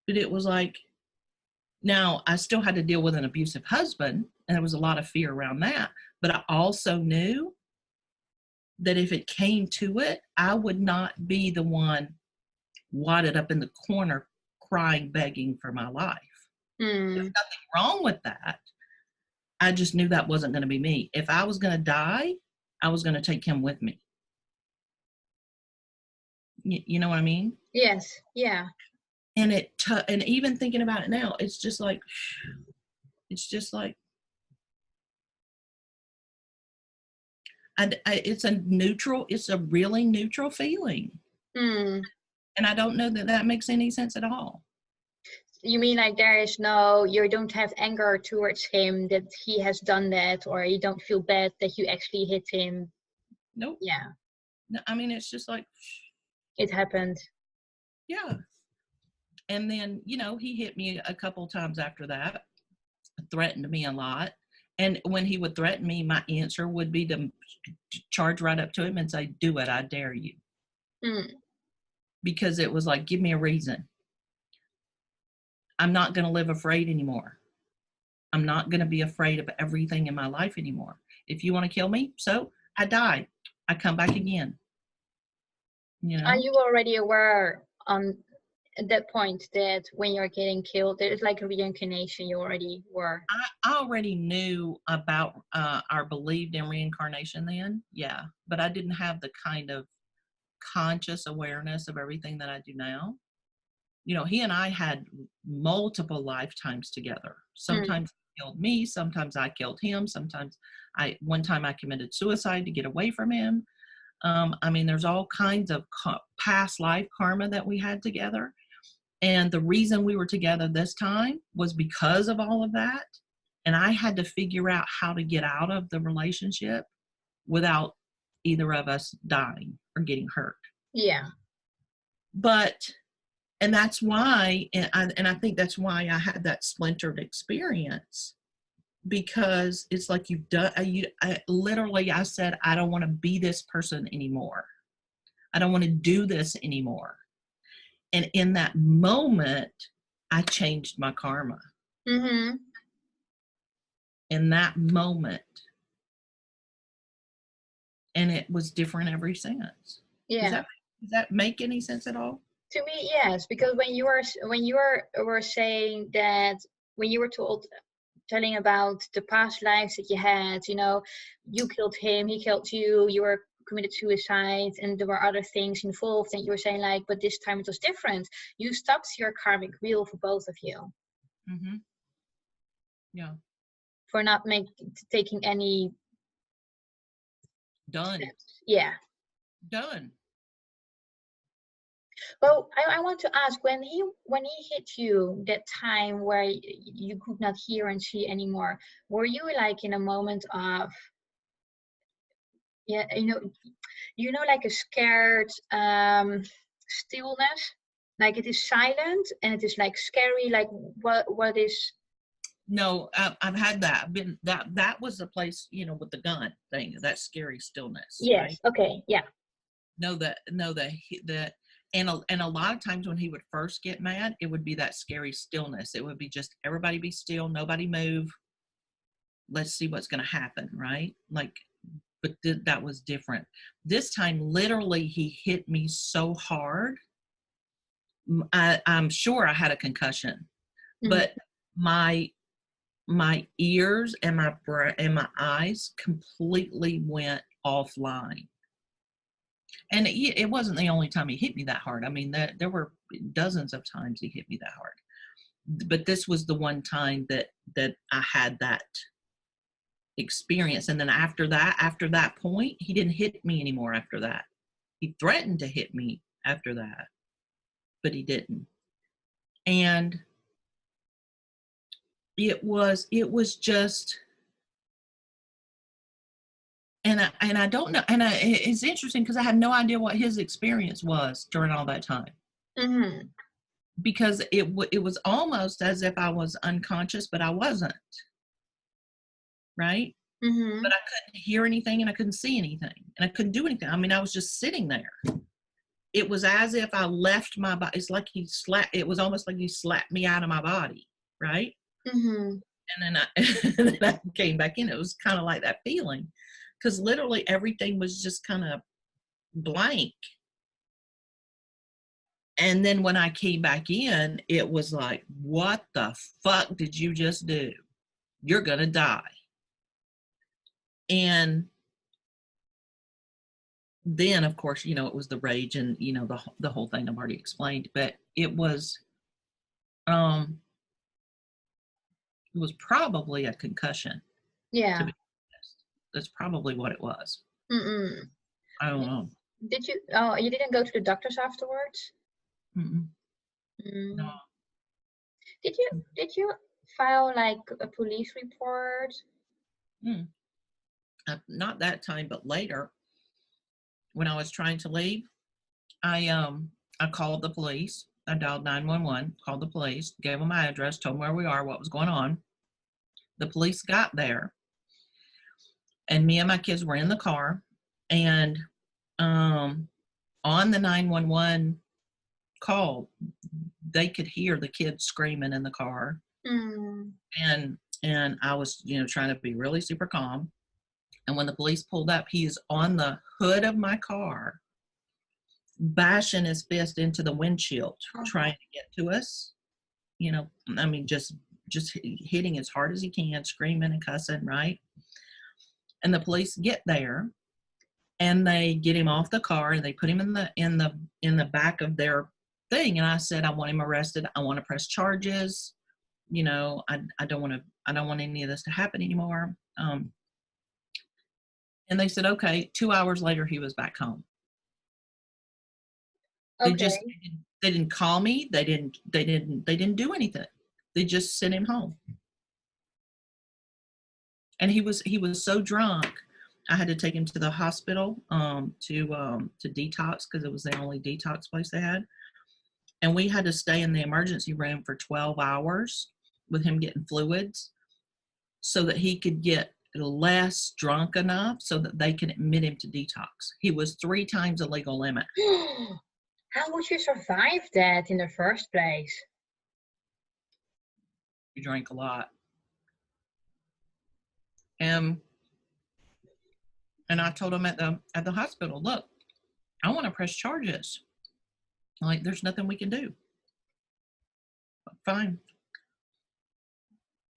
But it was like, now I still had to deal with an abusive husband, and there was a lot of fear around that. But I also knew that if it came to it, I would not be the one wadded up in the corner crying, begging for my life. There's nothing wrong with that. I just knew that wasn't going to be me. If I was going to die, I was going to take him with me. You know what I mean? Yes. Yeah. And and even thinking about it now, it's just like it's a really neutral feeling. And I don't know that that makes any sense at all. You mean like you don't have anger towards him that he has done that, or you don't feel bad that you actually hit him? Nope. Yeah. No, I mean, it's just like, it happened. Yeah. And then, he hit me a couple times after that, threatened me a lot. And when he would threaten me, my answer would be to charge right up to him and say, do it, I dare you. Because it was like, give me a reason. I'm not going to live afraid anymore. I'm not going to be afraid of everything in my life anymore. If you want to kill me, so I die. I come back again. Are you already aware at that point that when you're getting killed, there is like a reincarnation? You already were? I already knew about or believed in reincarnation then, yeah. But I didn't have the kind of conscious awareness of everything that I do now. He and I had multiple lifetimes together. Sometimes he killed me, sometimes I killed him, one time I committed suicide to get away from him. I mean, there's all kinds of past life karma that we had together. And the reason we were together this time was because of all of that. And I had to figure out how to get out of the relationship without either of us dying or getting hurt. Yeah. And that's why, and I think that's why I had that splintered experience, because it's like I said, I don't want to be this person anymore. I don't want to do this anymore. And in that moment, I changed my karma. In that moment. And it was different ever since. Yeah. Does that make any sense at all? To me, yes, because when you were saying that, when you were telling about the past lives that you had, you killed him, he killed you, you were committed suicide, and there were other things involved, and you were saying like, but this time it was different. You stopped your karmic wheel for both of you. Yeah. For not taking any done steps. Yeah. Done. Well, I want to ask, when he hit you that time where you could not hear and see anymore, were you like in a moment of, like a scared stillness, like it is silent and it is like scary, like what is? No, I've had that. That was the place, with the gun thing, that scary stillness. Yes. Right? Okay. Yeah. And a lot of times when he would first get mad, it would be that scary stillness. It would be just everybody be still, nobody move. Let's see what's going to happen, right? Like, but that was different. This time, literally, he hit me so hard I'm sure I had a concussion, Mhm. but my ears and my eyes completely went offline. And it wasn't the only time he hit me that hard. I mean, there were dozens of times he hit me that hard, but this was the one time that I had that experience. And then after that point, he didn't hit me anymore. After that, he threatened to hit me after that, but he didn't. And it was just, and I don't know, and it's interesting because I had no idea what his experience was during all that time, Mhm. because it was almost as if I was unconscious, but I wasn't, right? But Mhm. I couldn't hear anything and I couldn't see anything and I couldn't do anything. I mean, I was just sitting there. It was as if I left my body. It's like it was almost like he slapped me out of my body, right? Mhm. And then and then I came back in. It was kind of like that feeling, because literally everything was just kind of blank. And then when I came back in, it was like, what the fuck did you just do? You're gonna die. And then of course, it was the rage, and the whole thing I've already explained, but um it was probably a concussion, to Yeah. be honest. That's probably what it was. Mm-mm. I don't know. Did you? Oh, you didn't go to the doctors afterwards? Mm-mm. No. Mm. Did you file like a police report? Mm. Not that time, but later, when I was trying to leave, I called the police. I dialed 911, called the police, gave them my address, told them where we are, what was going on. The police got there, and me and my kids were in the car, and um, on the 911 call, they could hear the kids screaming in the car, Mm. and I was, trying to be really super calm. And when the police pulled up, he is on the hood of my car, bashing his fist into the windshield, trying to get to us. I mean, just hitting as hard as he can, screaming and cussing, right? And the police get there, and they get him off the car, and they put him in the back of their thing. And I said, I want him arrested. I want to press charges. I don't want any of this to happen anymore. And they said, okay. 2 hours later, he was back home. They just Okay. they didn't call me. They didn't do anything. They just sent him home. And he was so drunk, I had to take him to the hospital, to detox, because it was the only detox place they had. And we had to stay in the emergency room for 12 hours with him getting fluids, so that he could get less drunk enough so that they can admit him to detox. He was 3 times the legal limit. How would you survive that in the first place? He drank a lot. And I told him at the hospital, look, I want to press charges. Like, there's nothing we can do. Fine.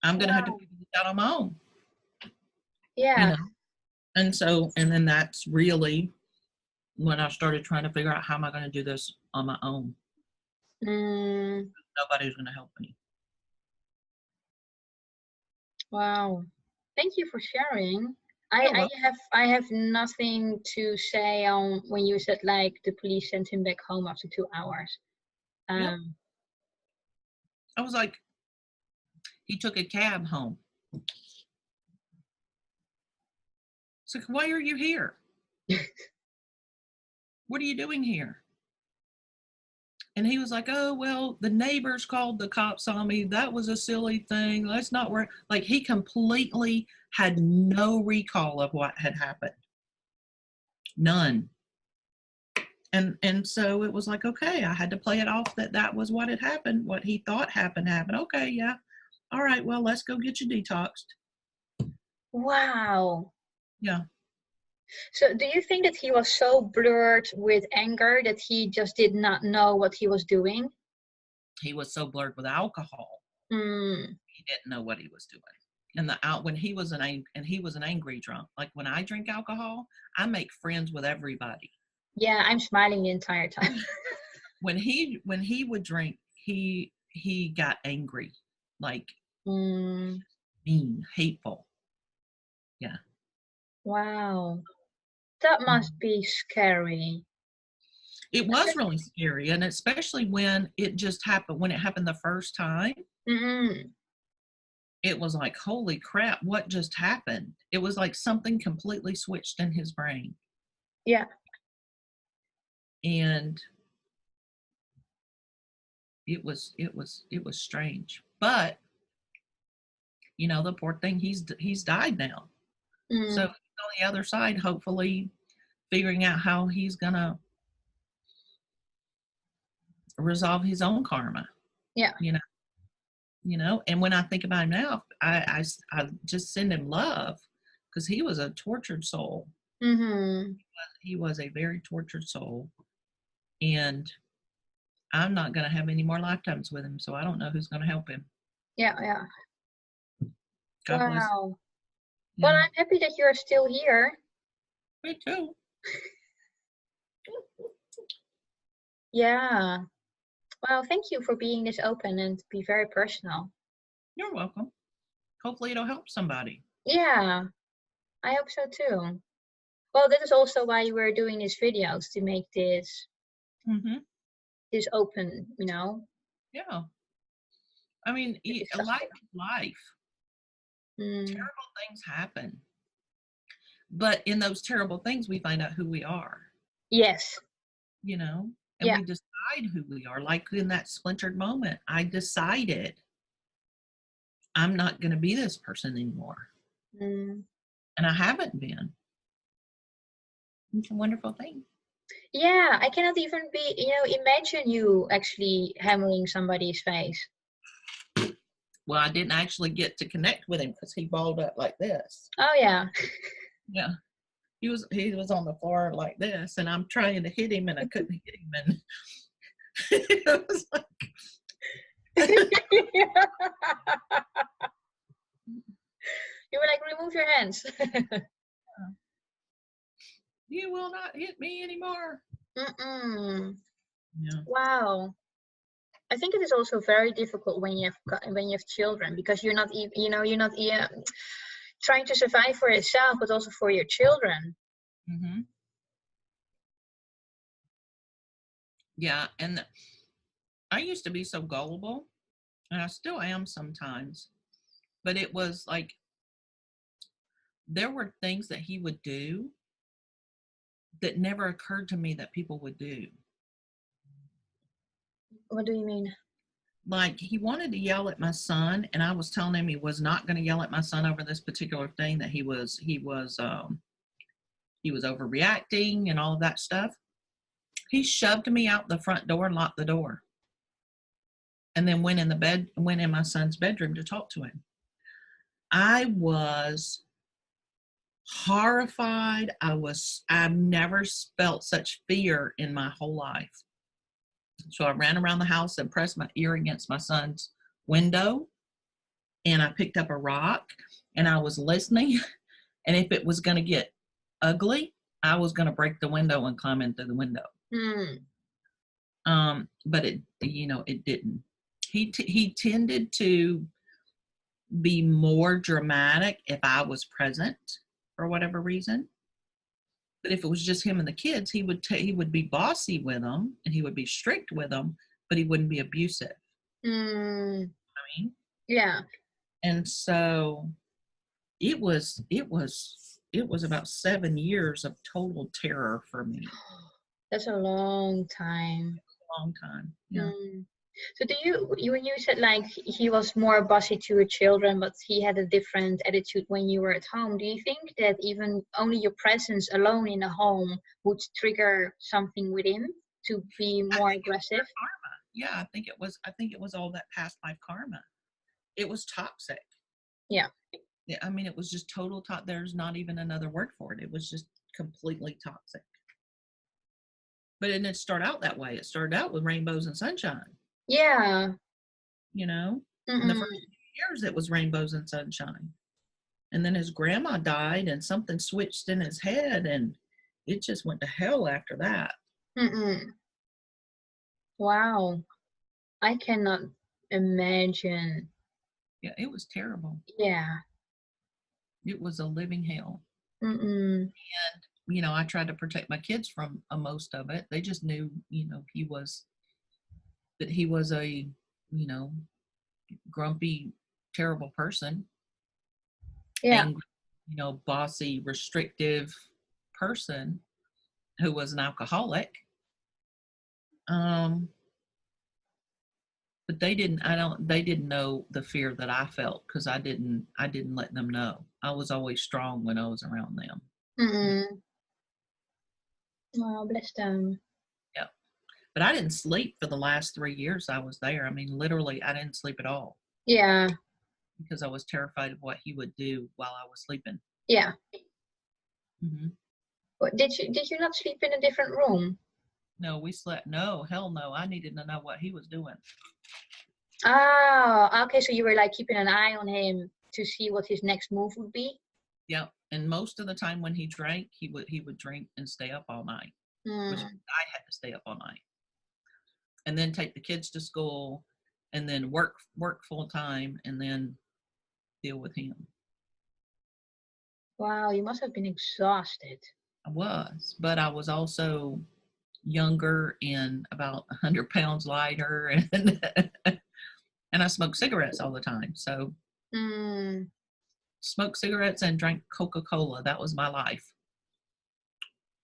I'm going to have to Wow. figure this out on my own, you Yeah. know? And then that's really when I started trying to figure out, how am I going to do this on my own? Mm, Nobody's going to help me. wow. Thank you for sharing. Yeah, I well, I have nothing to say on when you said like the police sent him back home after 2 hours. yep. Um, I was like, he took a cab home. It's like, why are you here? What are you doing here? And he was like, oh, well, the neighbors called the cops on me. That was a silly thing. Let's not worry. Like, he completely had no recall of what had happened. None. And so it was like, okay, I had to play it off that was what had happened. What he thought happened. Okay, yeah. All right, well, let's go get you detoxed. wow. Yeah. So do you think that he was so blurred with anger that he just did not know what he was doing? He was so blurred with alcohol, Mm, he didn't know what he was doing. And the out when he was he was an angry drunk. Like when I drink alcohol, I make friends with everybody. yeah, I'm smiling the entire time. When he would drink, he got angry, like Mm, mean, hateful. Yeah. wow. That must Mhm. be scary. It was really scary, and especially when it just happened when it happened the first time, Mm-mm. it was like, "Holy crap, what just happened?" It was like something completely switched in his brain, Yeah. and it was strange. But, you know, the poor thing, he's died now. So, he's Mm, on the other side, hopefully figuring out how he's gonna resolve his own karma, yeah. you know and when I think about him now, I just send him love because he was a tortured soul. Mm-hmm. He was a very tortured soul, and I'm not going to have any more lifetimes with him, so I don't know who's going to help him. Yeah, yeah. God bless. Wow. Well, Yeah, I'm happy that you're still here. me too. Yeah. Well, thank you for being this open and be very personal. You're welcome. Hopefully it'll help somebody. Yeah, I hope so too. Well, that is also why we're doing these videos to make Hmm. this open, you know, Yeah. I mean, the life discussion. is life. Mm, Terrible things happen. But in those terrible things, we find out who we are, yes. you know, and Yeah. we decide who we are. Like in that splintered moment, I decided I'm not going to be this person anymore. Mm. And I haven't been. It's a wonderful thing. Yeah, I cannot even imagine you actually hammering somebody's face. Well, I didn't actually get to connect with him because he balled up like this. Oh yeah. Yeah. He was on the floor like this, and I'm trying to hit him and I couldn't hit him. And it was like, You were like, remove your hands. you will not hit me anymore. Mm-mm. Yeah. Wow. I think it is also very difficult when when you have children because you're not even you're not trying to survive for yourself but also for your children. Hmm. Yeah. And I used to be so gullible, and I still am sometimes. But it was like there were things that he would do that never occurred to me that people would do. What do you mean? Like he wanted to yell at my son, and I was telling him he was not going to yell at my son over this particular thing, that he was overreacting and all of that stuff. He shoved me out the front door and locked the door, and then went in my son's bedroom to talk to him. I was horrified. I've never felt such fear in my whole life. So I ran around the house and pressed my ear against my son's window, and I picked up a rock and I was listening. And if it was going to get ugly, I was going to break the window and climb in through the window. Hmm. But it didn't. He tended to be more dramatic if I was present for whatever reason. But if it was just him and the kids, he would be bossy with them and he would be strict with them, but he wouldn't be abusive. Hmm. I mean, Yeah. and so it was about 7 years of total terror for me. That's a long time. A long time. Yeah. Hmm. So when you said like he was more bossy to your children, but he had a different attitude when you were at home, do you think that even only your presence alone in a home would trigger something within to be I more think it was aggressive? their karma. Yeah, I think it was all that past life karma. It was toxic. Yeah. Yeah, I mean, it was just total there's not even another word for it. It was just completely toxic. But it didn't start out that way. It started out with rainbows and sunshine, Yeah. you know? In the Mm-mm. first few years, it was rainbows and sunshine. And then his grandma died and something switched in his head and it just went to hell after that. Mm-mm. Wow. I cannot imagine. Yeah, it was terrible. Yeah. It was a living hell. Mm-mm. I tried to protect my kids from most of it. They just knew, that he was a, grumpy, terrible person, Yeah. angry, bossy, restrictive person who was an alcoholic. Um, but they didn't know the fear that I felt because I didn't let them know. I was always strong when I was around them. Mm-mm. Oh, bless them. Yeah. But I didn't sleep for the last 3 years I was there. I mean, literally, I didn't sleep at all Yeah. because I was terrified of what he would do while I was sleeping. Yeah. Hmm. Did you not sleep in a different room? No, we slept. No, hell no. I needed to know what he was doing. Oh, okay. So you were like keeping an eye on him to see what his next move would be. Yeah. And most of the time when he drank, he would drink and stay up all night, which Mm. I had to stay up all night, and then take the kids to school, and then work full time, and then deal with him. Wow, you must have been exhausted. I was, but I was also younger and about 100 pounds lighter, and and I smoked cigarettes all the time. So Mm. smoked cigarettes and drank Coca-Cola. That was my life.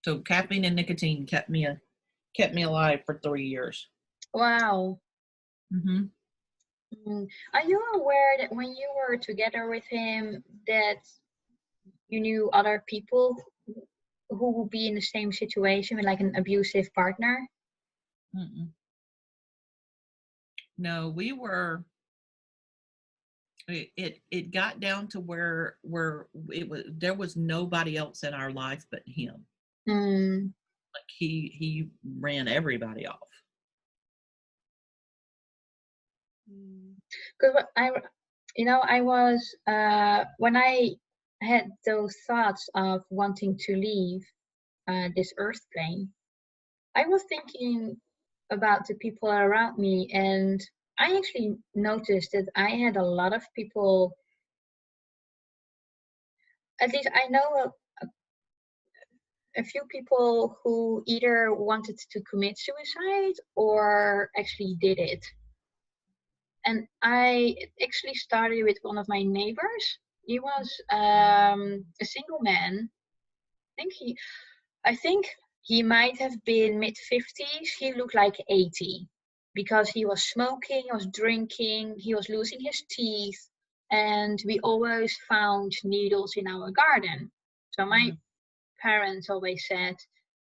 So caffeine and nicotine kept me alive for 3 years. Wow. Hmm. Mm. Are you aware that when you were together with him, that you knew other people who would be in the same situation with like an abusive partner? Mm-mm. No, we were. It got down to where there was nobody else in our life but him. Mm. Like he ran everybody off. Because I was when I had those thoughts of wanting to leave this earth plane, I was thinking about the people around me, and I actually noticed that I had a lot of people. At least I know a few people who either wanted to commit suicide or actually did it. And I actually started with one of my neighbors. He was a single man. I think he might have been mid-50s. He looked like 80 because he was smoking, he was drinking, he was losing his teeth, and we always found needles in our garden. So my parents always said,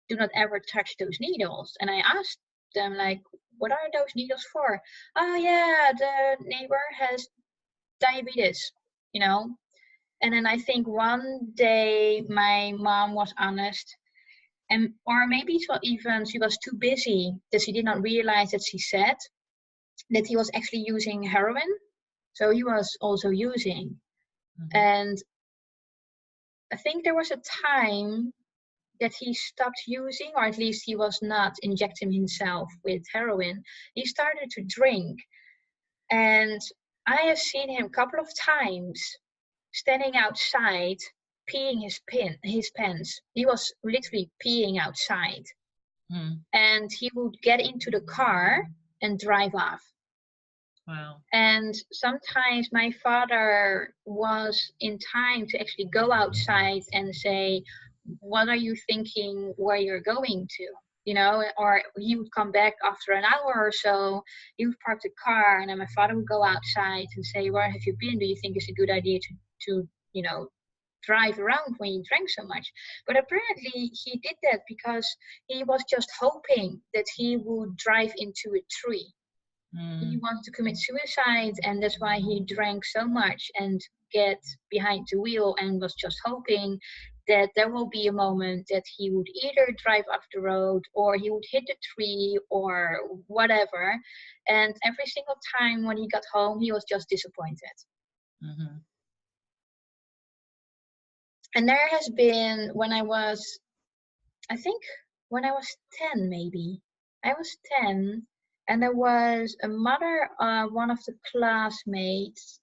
do not ever touch those needles. And I asked them, like, what are those needles for? Oh yeah, the neighbor has diabetes, you know. And then I think one day my mom was honest, and or maybe even she was too busy that she did not realize that she said that he was actually using heroin. So he was also using. Mm-hmm. And I think there was a time that he stopped using, or at least he was not injecting himself with heroin. He started to drink. And I have seen him a couple of times standing outside peeing his pants. He was literally peeing outside. Mm. And he would get into the car and drive off. Wow. And sometimes my father was in time to actually go outside and say, what are you thinking where you're going to? Or he would come back after an hour or so. He would park the car, and then my father would go outside and say, where have you been? Do you think it's a good idea to drive around when you drank so much? But apparently he did that because he was just hoping that he would drive into a tree. He wanted to commit suicide, and that's why he drank so much and get behind the wheel, and was just hoping that there will be a moment that he would either drive off the road or he would hit a tree or whatever. And every single time when he got home, he was just disappointed. Mm-hmm. And there has been, when I was 10 maybe. I was 10 and there was a mother, one of the classmates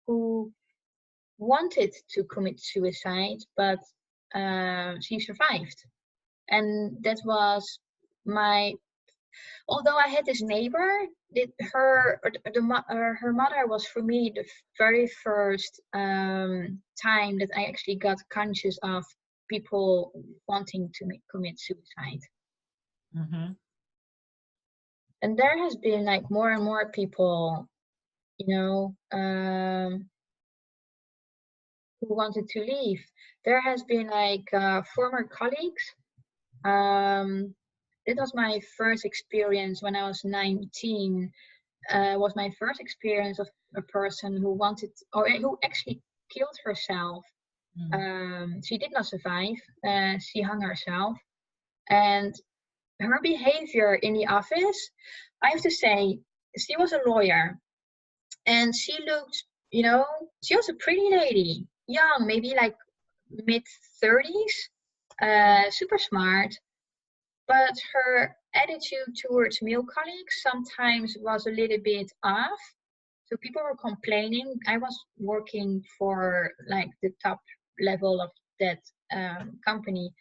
who wanted to commit suicide, but she survived. And that was although I had this neighbor, her mother was for me the very first time that I actually got conscious of people wanting to commit suicide. Mm-hmm. And there has been like more and more people, who wanted to leave. There has been like former colleagues. It was my first experience when I was 19. Was my first experience of a person who wanted, or who actually killed herself. Mm-hmm. She did not survive. She hung herself. And her behavior in the office, I have to say, she was a lawyer. And she looked, she was a pretty lady, young, maybe like mid-30s, super smart. But her attitude towards male colleagues sometimes was a little bit off. So people were complaining. I was working for like the top level of that company.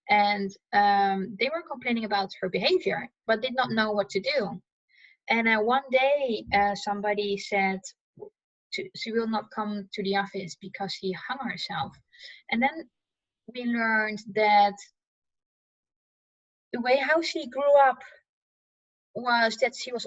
And they were complaining about her behavior, but did not know what to do. And one day somebody said she will not come to the office because she hung herself. And then we learned that the way how she grew up was that she was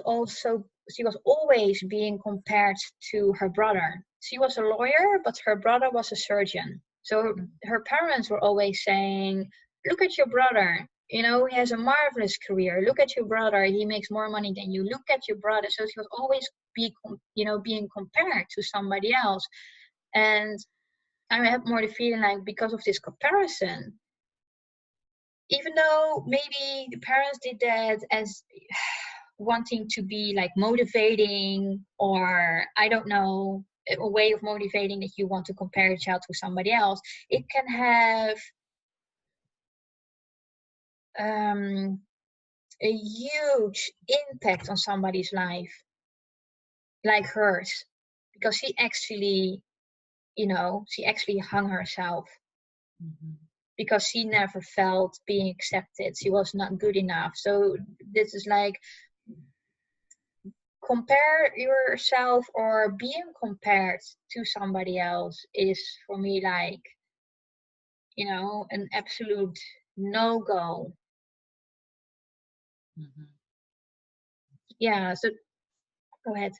always being compared to her brother. She was a lawyer, but her brother was a surgeon. So her parents were always saying, look at your brother. He has a marvelous career. Look at your brother. He makes more money than you. Look at your brother. So she was always being compared to somebody else. And I have more the feeling like because of this comparison, even though maybe the parents did that as wanting to be like motivating, or I don't know, a way of motivating that you want to compare your child to somebody else, it can have a huge impact on somebody's life, like hers, because she actually hung herself. Mm-hmm. Because she never felt being accepted. She was not good enough. So this is like, compare yourself or being compared to somebody else is for me like, an absolute no-go. Mm-hmm. Yeah, so go ahead.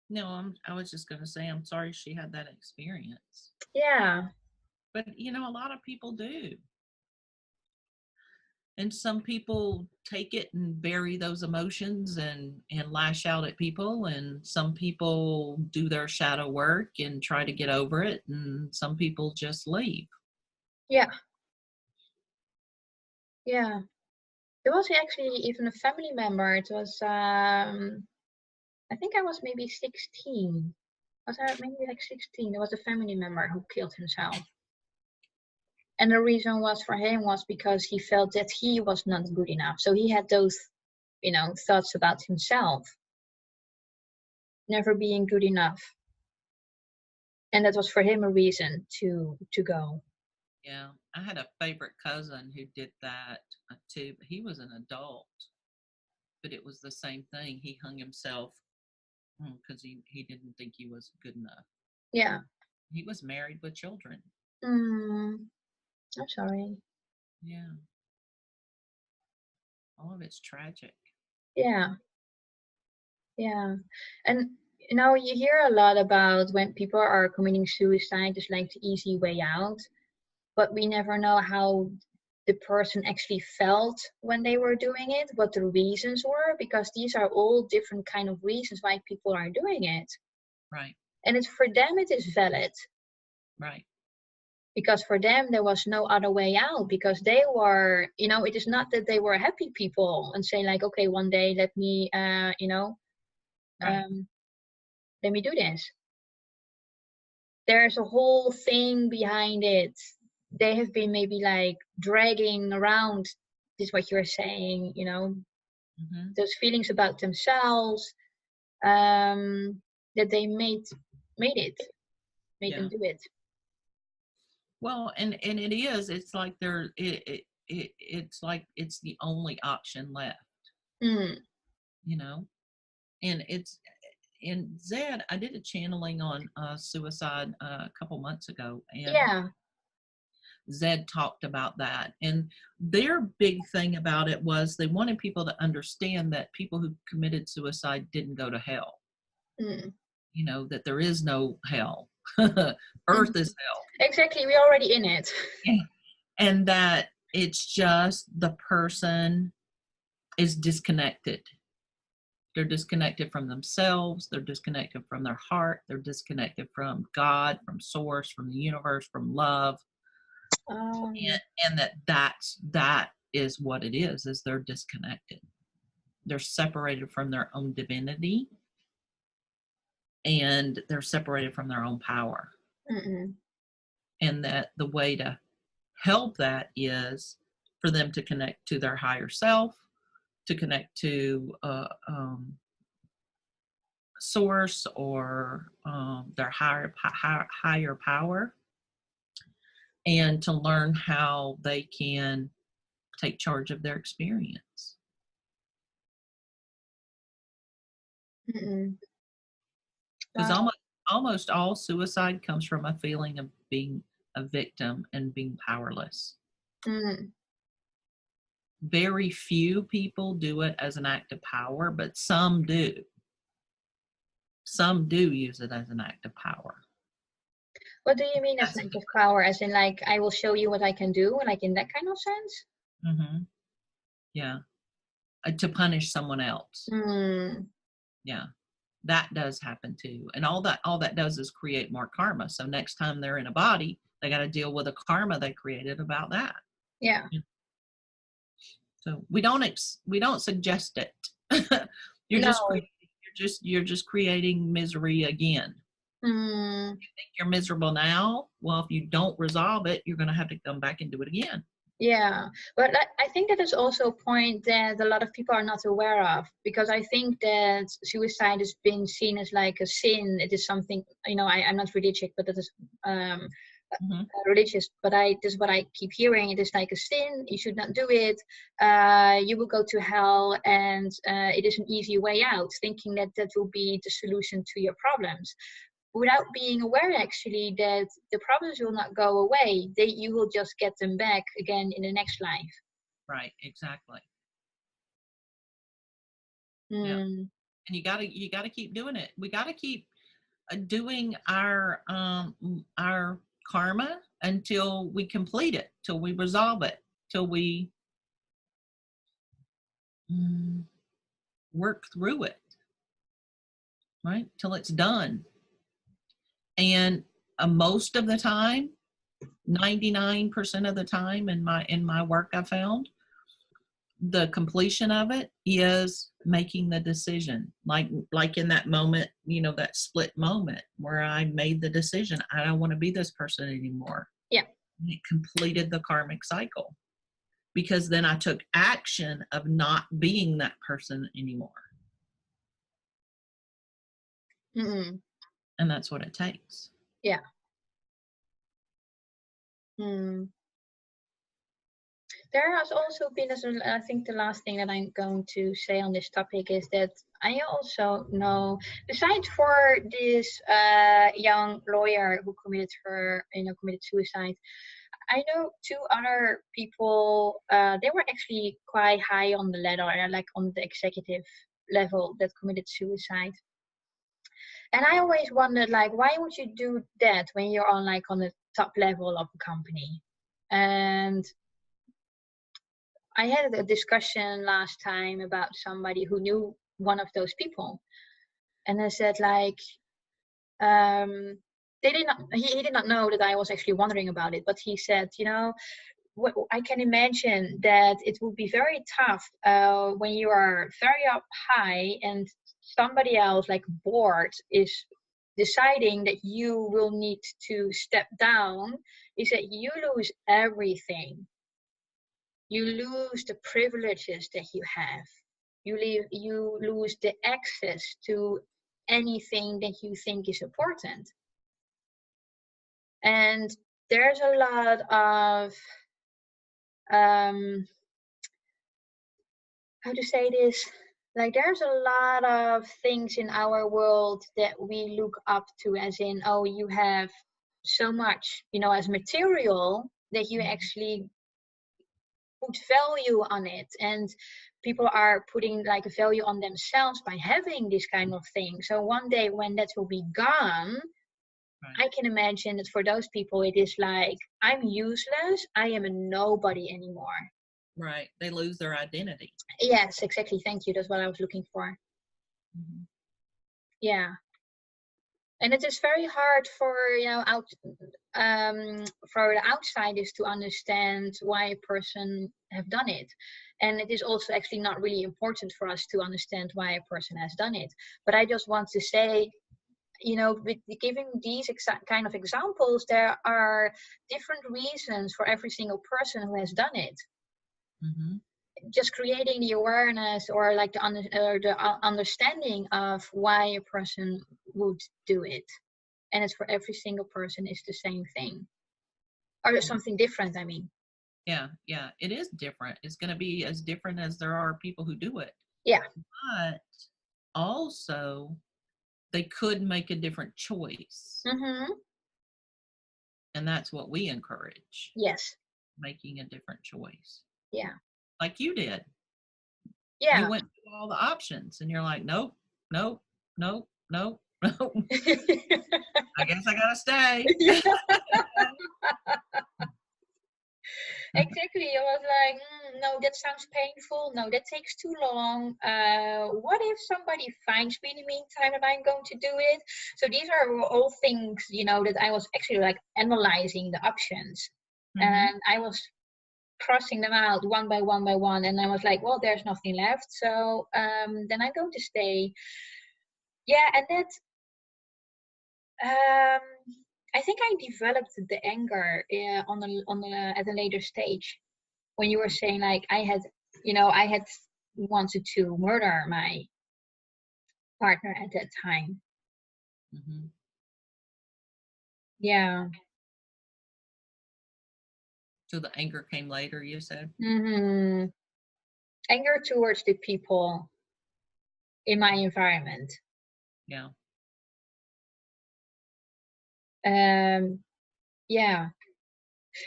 No, I was just going to say, I'm sorry she had that experience. Yeah. But, a lot of people do. And some people take it and bury those emotions and lash out at people. And some people do their shadow work and try to get over it. And some people just leave. Yeah. Yeah. There was actually even a family member. It was, I think I was maybe 16. Was I maybe like 16? There was a family member who killed himself. And the reason was for him was because he felt that he was not good enough. So he had those, thoughts about himself, never being good enough. And that was for him a reason to go. Yeah, I had a favorite cousin who did that too. He was an adult, but it was the same thing. He hung himself because he didn't think he was good enough. Yeah. He was married with children. I'm sorry. Yeah. All of it's tragic. Yeah. Yeah. And you hear a lot about when people are committing suicide, it's like the easy way out. But we never know how the person actually felt when they were doing it, what the reasons were, because these are all different kind of reasons why people are doing it. Right. And it's for them, it is valid. Right. because for them there was no other way out, because they were, it is not that they were happy people and saying like, okay, one day let me Right. let me do this. There's a whole thing behind it. They have been maybe like dragging around, this is what you're saying, Mm-hmm. those feelings about themselves, that they made Yeah. them do it. Well, and it is. It's like it's like it's the only option left. Mm. You know, and it's in Zed. I did a channeling on suicide a couple months ago, and Yeah. Zed talked about that. And their big thing about it was they wanted people to understand that people who committed suicide didn't go to hell. Mm. You know, that there is no hell. Earth is hell. Exactly, we're already in it. Yeah. And that it's just the person is disconnected. They're disconnected from themselves. They're disconnected from their heart. They're disconnected from God, from source, from the universe, from love. And that is what it is they're disconnected. They're separated from their own divinity, and they're separated from their own power. Mm-mm. And that the way to help that is for them to connect to their higher self, to connect to source or their higher power, and to learn how they can take charge of their experience. Mm-mm. Because Wow. almost all suicide comes from a feeling of being a victim and being powerless. Mm. Very few people do it as an act of power, but some do. Some do use it as an act of power. What do you mean as an act of power? As in, like, I will show you what I can do, like in that kind of sense? Mm-hmm. Yeah. To punish someone else. Mm. Yeah. That does happen too. And all that does is create more karma. So next time they're in a body, they got to deal with the karma they created about that. Yeah. So we don't suggest it. you're No. just creating misery again. Mm. You think you're miserable now? Well, if you don't resolve it, you're going to have to come back and do it again. Yeah, but I think that is also a point that a lot of people are not aware of, because I think that suicide has been seen as like a sin. It is something, I'm not religious, but it is religious. But this is what I keep hearing. It is like a sin. You should not do it. You will go to hell, and it is an easy way out. Thinking that that will be the solution to your problems, without being aware actually that the problems will not go away. You will just get them back again in the next life. Right, exactly. Yeah. Mm. And you gotta keep doing it. We gotta keep doing our karma until we complete it, till we resolve it, till we work through it, right? Till it's done. And most of the time, 99% of the time in my work, I found the completion of it is making the decision. Like in that moment, that split moment where I made the decision, I don't want to be this person anymore. Yeah. And it completed the karmic cycle, because then I took action of not being that person anymore. Mm-mm. And that's what it takes. Yeah. Mm. There has also been, I think the last thing that I'm going to say on this topic is that I also know, besides for this young lawyer who committed suicide, I know two other people. They were actually quite high on the ladder, like on the executive level, that committed suicide. And I always wondered, like, why would you do that when you're on the top level of a company? And I had a discussion last time about somebody who knew one of those people, and I said, like, he did not know that I was actually wondering about it, but he said, I can imagine that it would be very tough when you are very up high and somebody else, like bored, is deciding that you will need to step down. Is that you lose everything. You lose the privileges that you have. You lose the access to anything that you think is important. And there's a lot of how to say this, like there's a lot of things in our world that we look up to, as in, oh, you have so much, as material, that you actually put value on it, and people are putting like a value on themselves by having this kind of thing. So one day when that will be gone, I can imagine that for those people it is like, I'm useless, I am a nobody anymore. Right. They lose their identity. Yes, exactly. Thank you. That's what I was looking for. Mm-hmm. Yeah. And it is very hard for, for the outsiders to understand why a person have done it. And it is also actually not really important for us to understand why a person has done it. But I just want to say, with giving these kind of examples, there are different reasons for every single person who has done it. Mm-hmm. Just creating the awareness, or like the understanding of why a person would do it. And it's for every single person is the same thing, or something different, I mean. Yeah, it is different. It's going to be as different as there are people who do it. Yeah. But also, they could make a different choice. Mm-hmm. And that's what we encourage. Yes. Making a different choice. Yeah. Like you did. Yeah. You went through all the options and you're like, nope, nope, nope, nope, nope. I guess I got to stay. Exactly. I was like, no, that sounds painful. No, that takes too long. What if somebody finds me in the meantime that I'm going to do it? So these are all things, that I was actually like analyzing the options. Mm-hmm. And I was crossing them out one by one by one. And I was like, well, there's nothing left. So then I'm going to stay. Yeah, and that... I think I developed the anger at a later stage, when you were saying like I had wanted to murder my partner at that time. Mm-hmm. Yeah. So the anger came later, you said? Mm-hmm. Anger towards the people in my environment. Yeah. Yeah.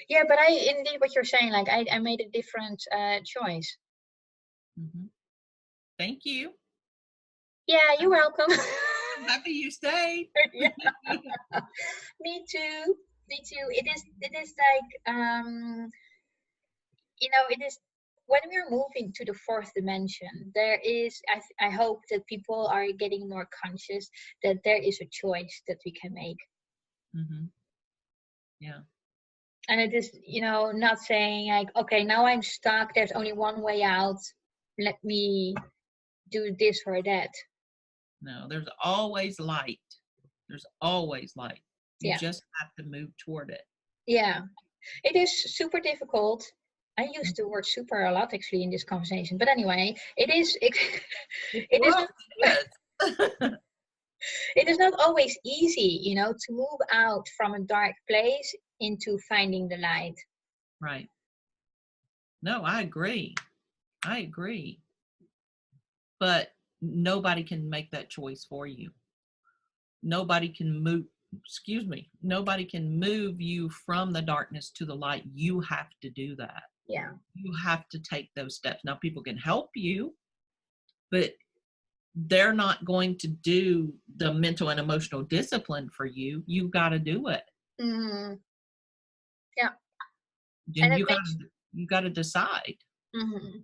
Yeah, but indeed what you're saying, like I made a different choice. Mm-hmm. Thank you. Yeah, you're welcome. I'm happy you stayed. Yeah. Me too. It is like it is when we're moving to the fourth dimension, there is, I hope that people are getting more conscious that there is a choice that we can make. Mm-hmm. Yeah. And it is, not saying like, okay, now I'm stuck, there's only one way out, let me do this or that. No, there's always light. There's always light. You just have to move toward it. Yeah. It is super difficult. I use the word super a lot actually in this conversation. But anyway, it is it is not always easy, to move out from a dark place into finding the light. Right. No, I agree. But nobody can make that choice for you. Nobody can move you from the darkness to the light. You have to do that. Yeah. You have to take those steps. Now, people can help you, but they're not going to do the mental and emotional discipline for you. You've got to do it. Mm-hmm. Yeah. And you got to decide. Mm-hmm.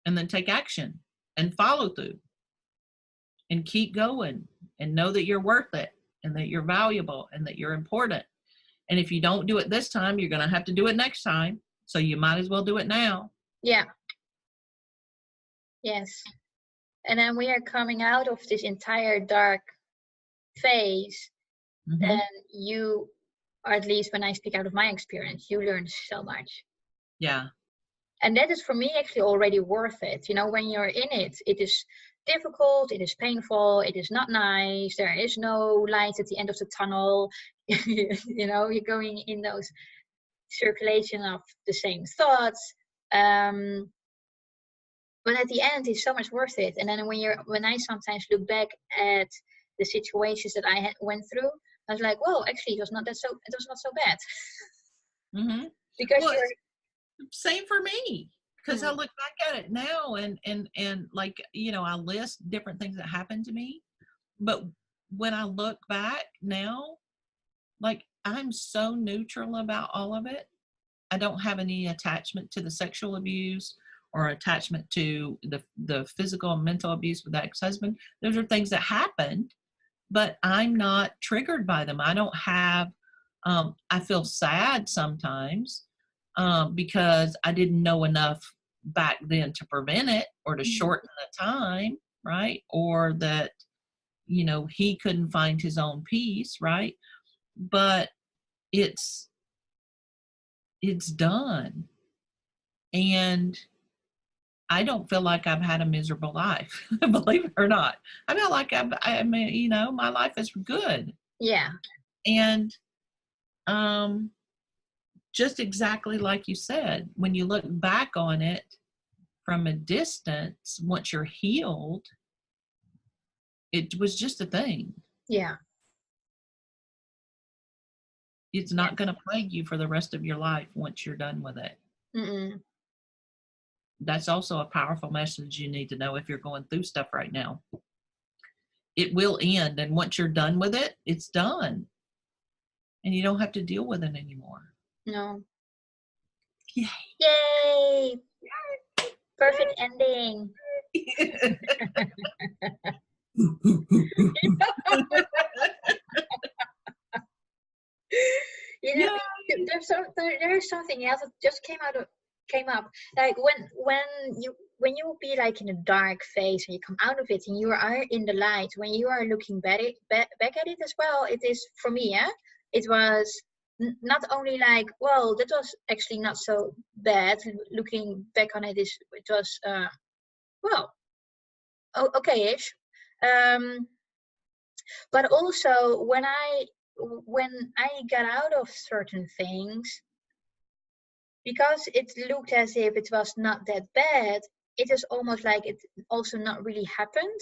And then take action and follow through and keep going and know that you're worth it. and that you're valuable and that you're important. And if you don't do it this time, you're going to have to do it next time. So you might as well do it now. Yeah. Yes. And then we are coming out of this entire dark phase. Mm-hmm. And you, or at least when I speak out of my experience, you learn so much. Yeah. And that is for me actually already worth it. You know, when you're in it, it is difficult, it is painful, it is not nice, there is no light at the end of the tunnel. You know, you're going in those circulation of the same thoughts. But at the end, it's so much worth it. And then when I sometimes look back at the situations that I went through, I was like, "Whoa, actually, it was not so bad." Mm-hmm. Because well, you're same for me. Because I look back at it now and like, you know, I list different things that happened to me. But when I look back now, like, I'm so neutral about all of it. I don't have any attachment to the sexual abuse or attachment to the physical and mental abuse with the ex-husband. Those are things that happened, but I'm not triggered by them. I don't have, I feel sad sometimes because I didn't know enough back then to prevent it or to shorten the time, right? Or that, you know, he couldn't find his own peace, right? But it's done. And I don't feel like I've had a miserable life, believe it or not. I feel like I mean, you know, my life is good. Yeah. And just exactly like you said, when you look back on it from a distance, once you're healed, it was just a thing. Yeah. It's not going to plague you for the rest of your life once you're done with it. Mm-mm. That's also a powerful message you need to know if you're going through stuff right now. It will end, and once you're done with it, it's done. And you don't have to deal with it anymore. No. Yay! Yay! Perfect ending. You know, there's something else that just came up. Like when you will be like in a dark phase and you come out of it and you are in the light, when you are looking back at it as well, it is for me, it was not only like, well, that was actually not so bad. Looking back on it, it was well, okay-ish. But also when I got out of certain things, because it looked as if it was not that bad, it is almost like it also not really happened.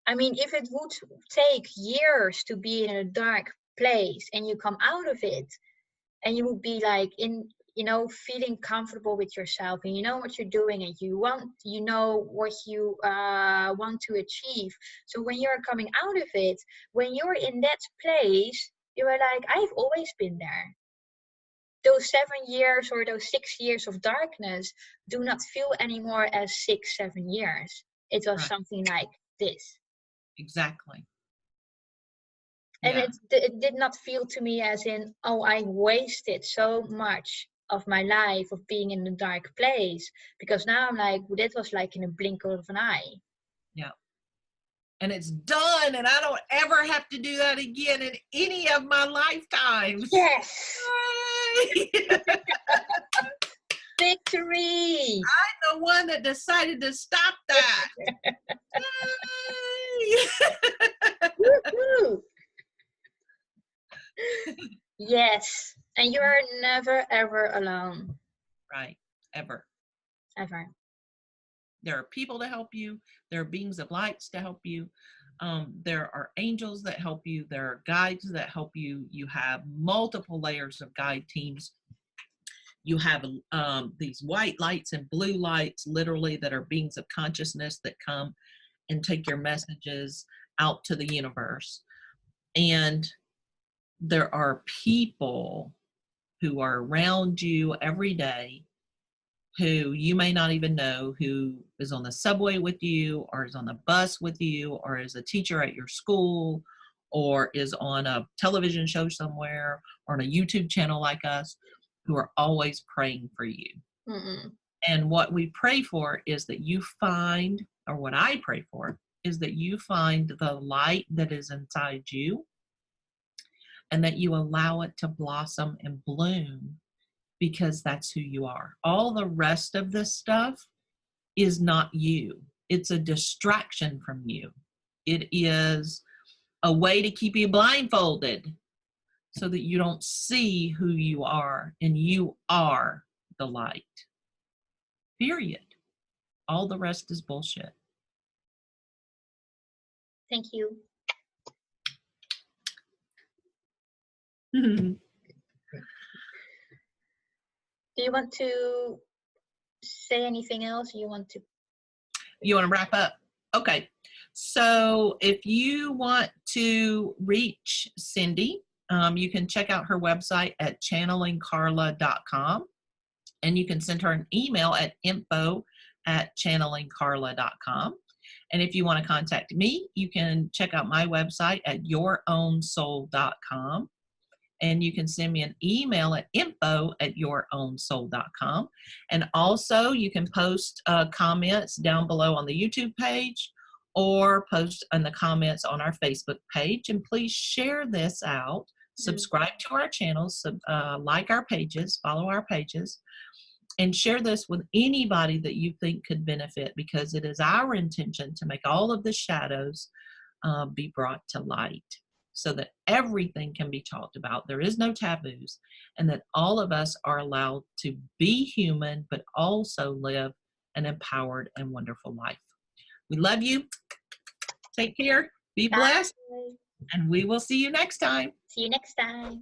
I mean, if it would take years to be in a dark place and you come out of it and you would be like in, you know, feeling comfortable with yourself and you know what you're doing and you know what you want to achieve. So when you're coming out of it, when you're in that place, you are like, I've always been there. Those 7 years or those 6 years of darkness do not feel anymore as 6-7 years. It was something like this. Exactly. And it did not feel to me as in, oh, I wasted so much of my life of being in a dark place, because now I'm like, well, that was like in a blink of an eye. Yeah. And it's done, and I don't ever have to do that again in any of my lifetimes. Yes. Victory. I'm the one that decided to stop that. Woo-hoo. Yes. And you are never, ever alone. Right. Ever. Ever. There are people to help you. There are beings of lights to help you. There are angels that help you. There are guides that help you. You have multiple layers of guide teams. You have these white lights and blue lights, literally, that are beings of consciousness that come and take your messages out to the universe. And there are people who are around you every day who you may not even know, who is on the subway with you, or is on the bus with you, or is a teacher at your school, or is on a television show somewhere, or on a YouTube channel like us, who are always praying for you. Mm-mm. And what we pray for is that you find, or what I pray for, is that you find the light that is inside you, and that you allow it to blossom and bloom, because that's who you are. All the rest of this stuff is not you. It's a distraction from you. It is a way to keep you blindfolded so that you don't see who you are, and you are the light. Period. All the rest is bullshit. Thank you. You Do you want to say anything else? You want to wrap up? Okay. So if you want to reach Cindy, you can check out her website at channelingcarla.com, and you can send her an email at info@channelingcarla.com. And if you want to contact me, you can check out my website at yourownsoul.com. And you can send me an email at info@yourownsoul.com. And also you can post comments down below on the YouTube page, or post in the comments on our Facebook page. And please share this out. Subscribe to our channels, like our pages, follow our pages, and share this with anybody that you think could benefit, because it is our intention to make all of the shadows be brought to light, so that everything can be talked about. There is no taboos, and that all of us are allowed to be human, but also live an empowered and wonderful life. We love you. Take care. Be blessed. Bye. And we will see you next time. See you next time.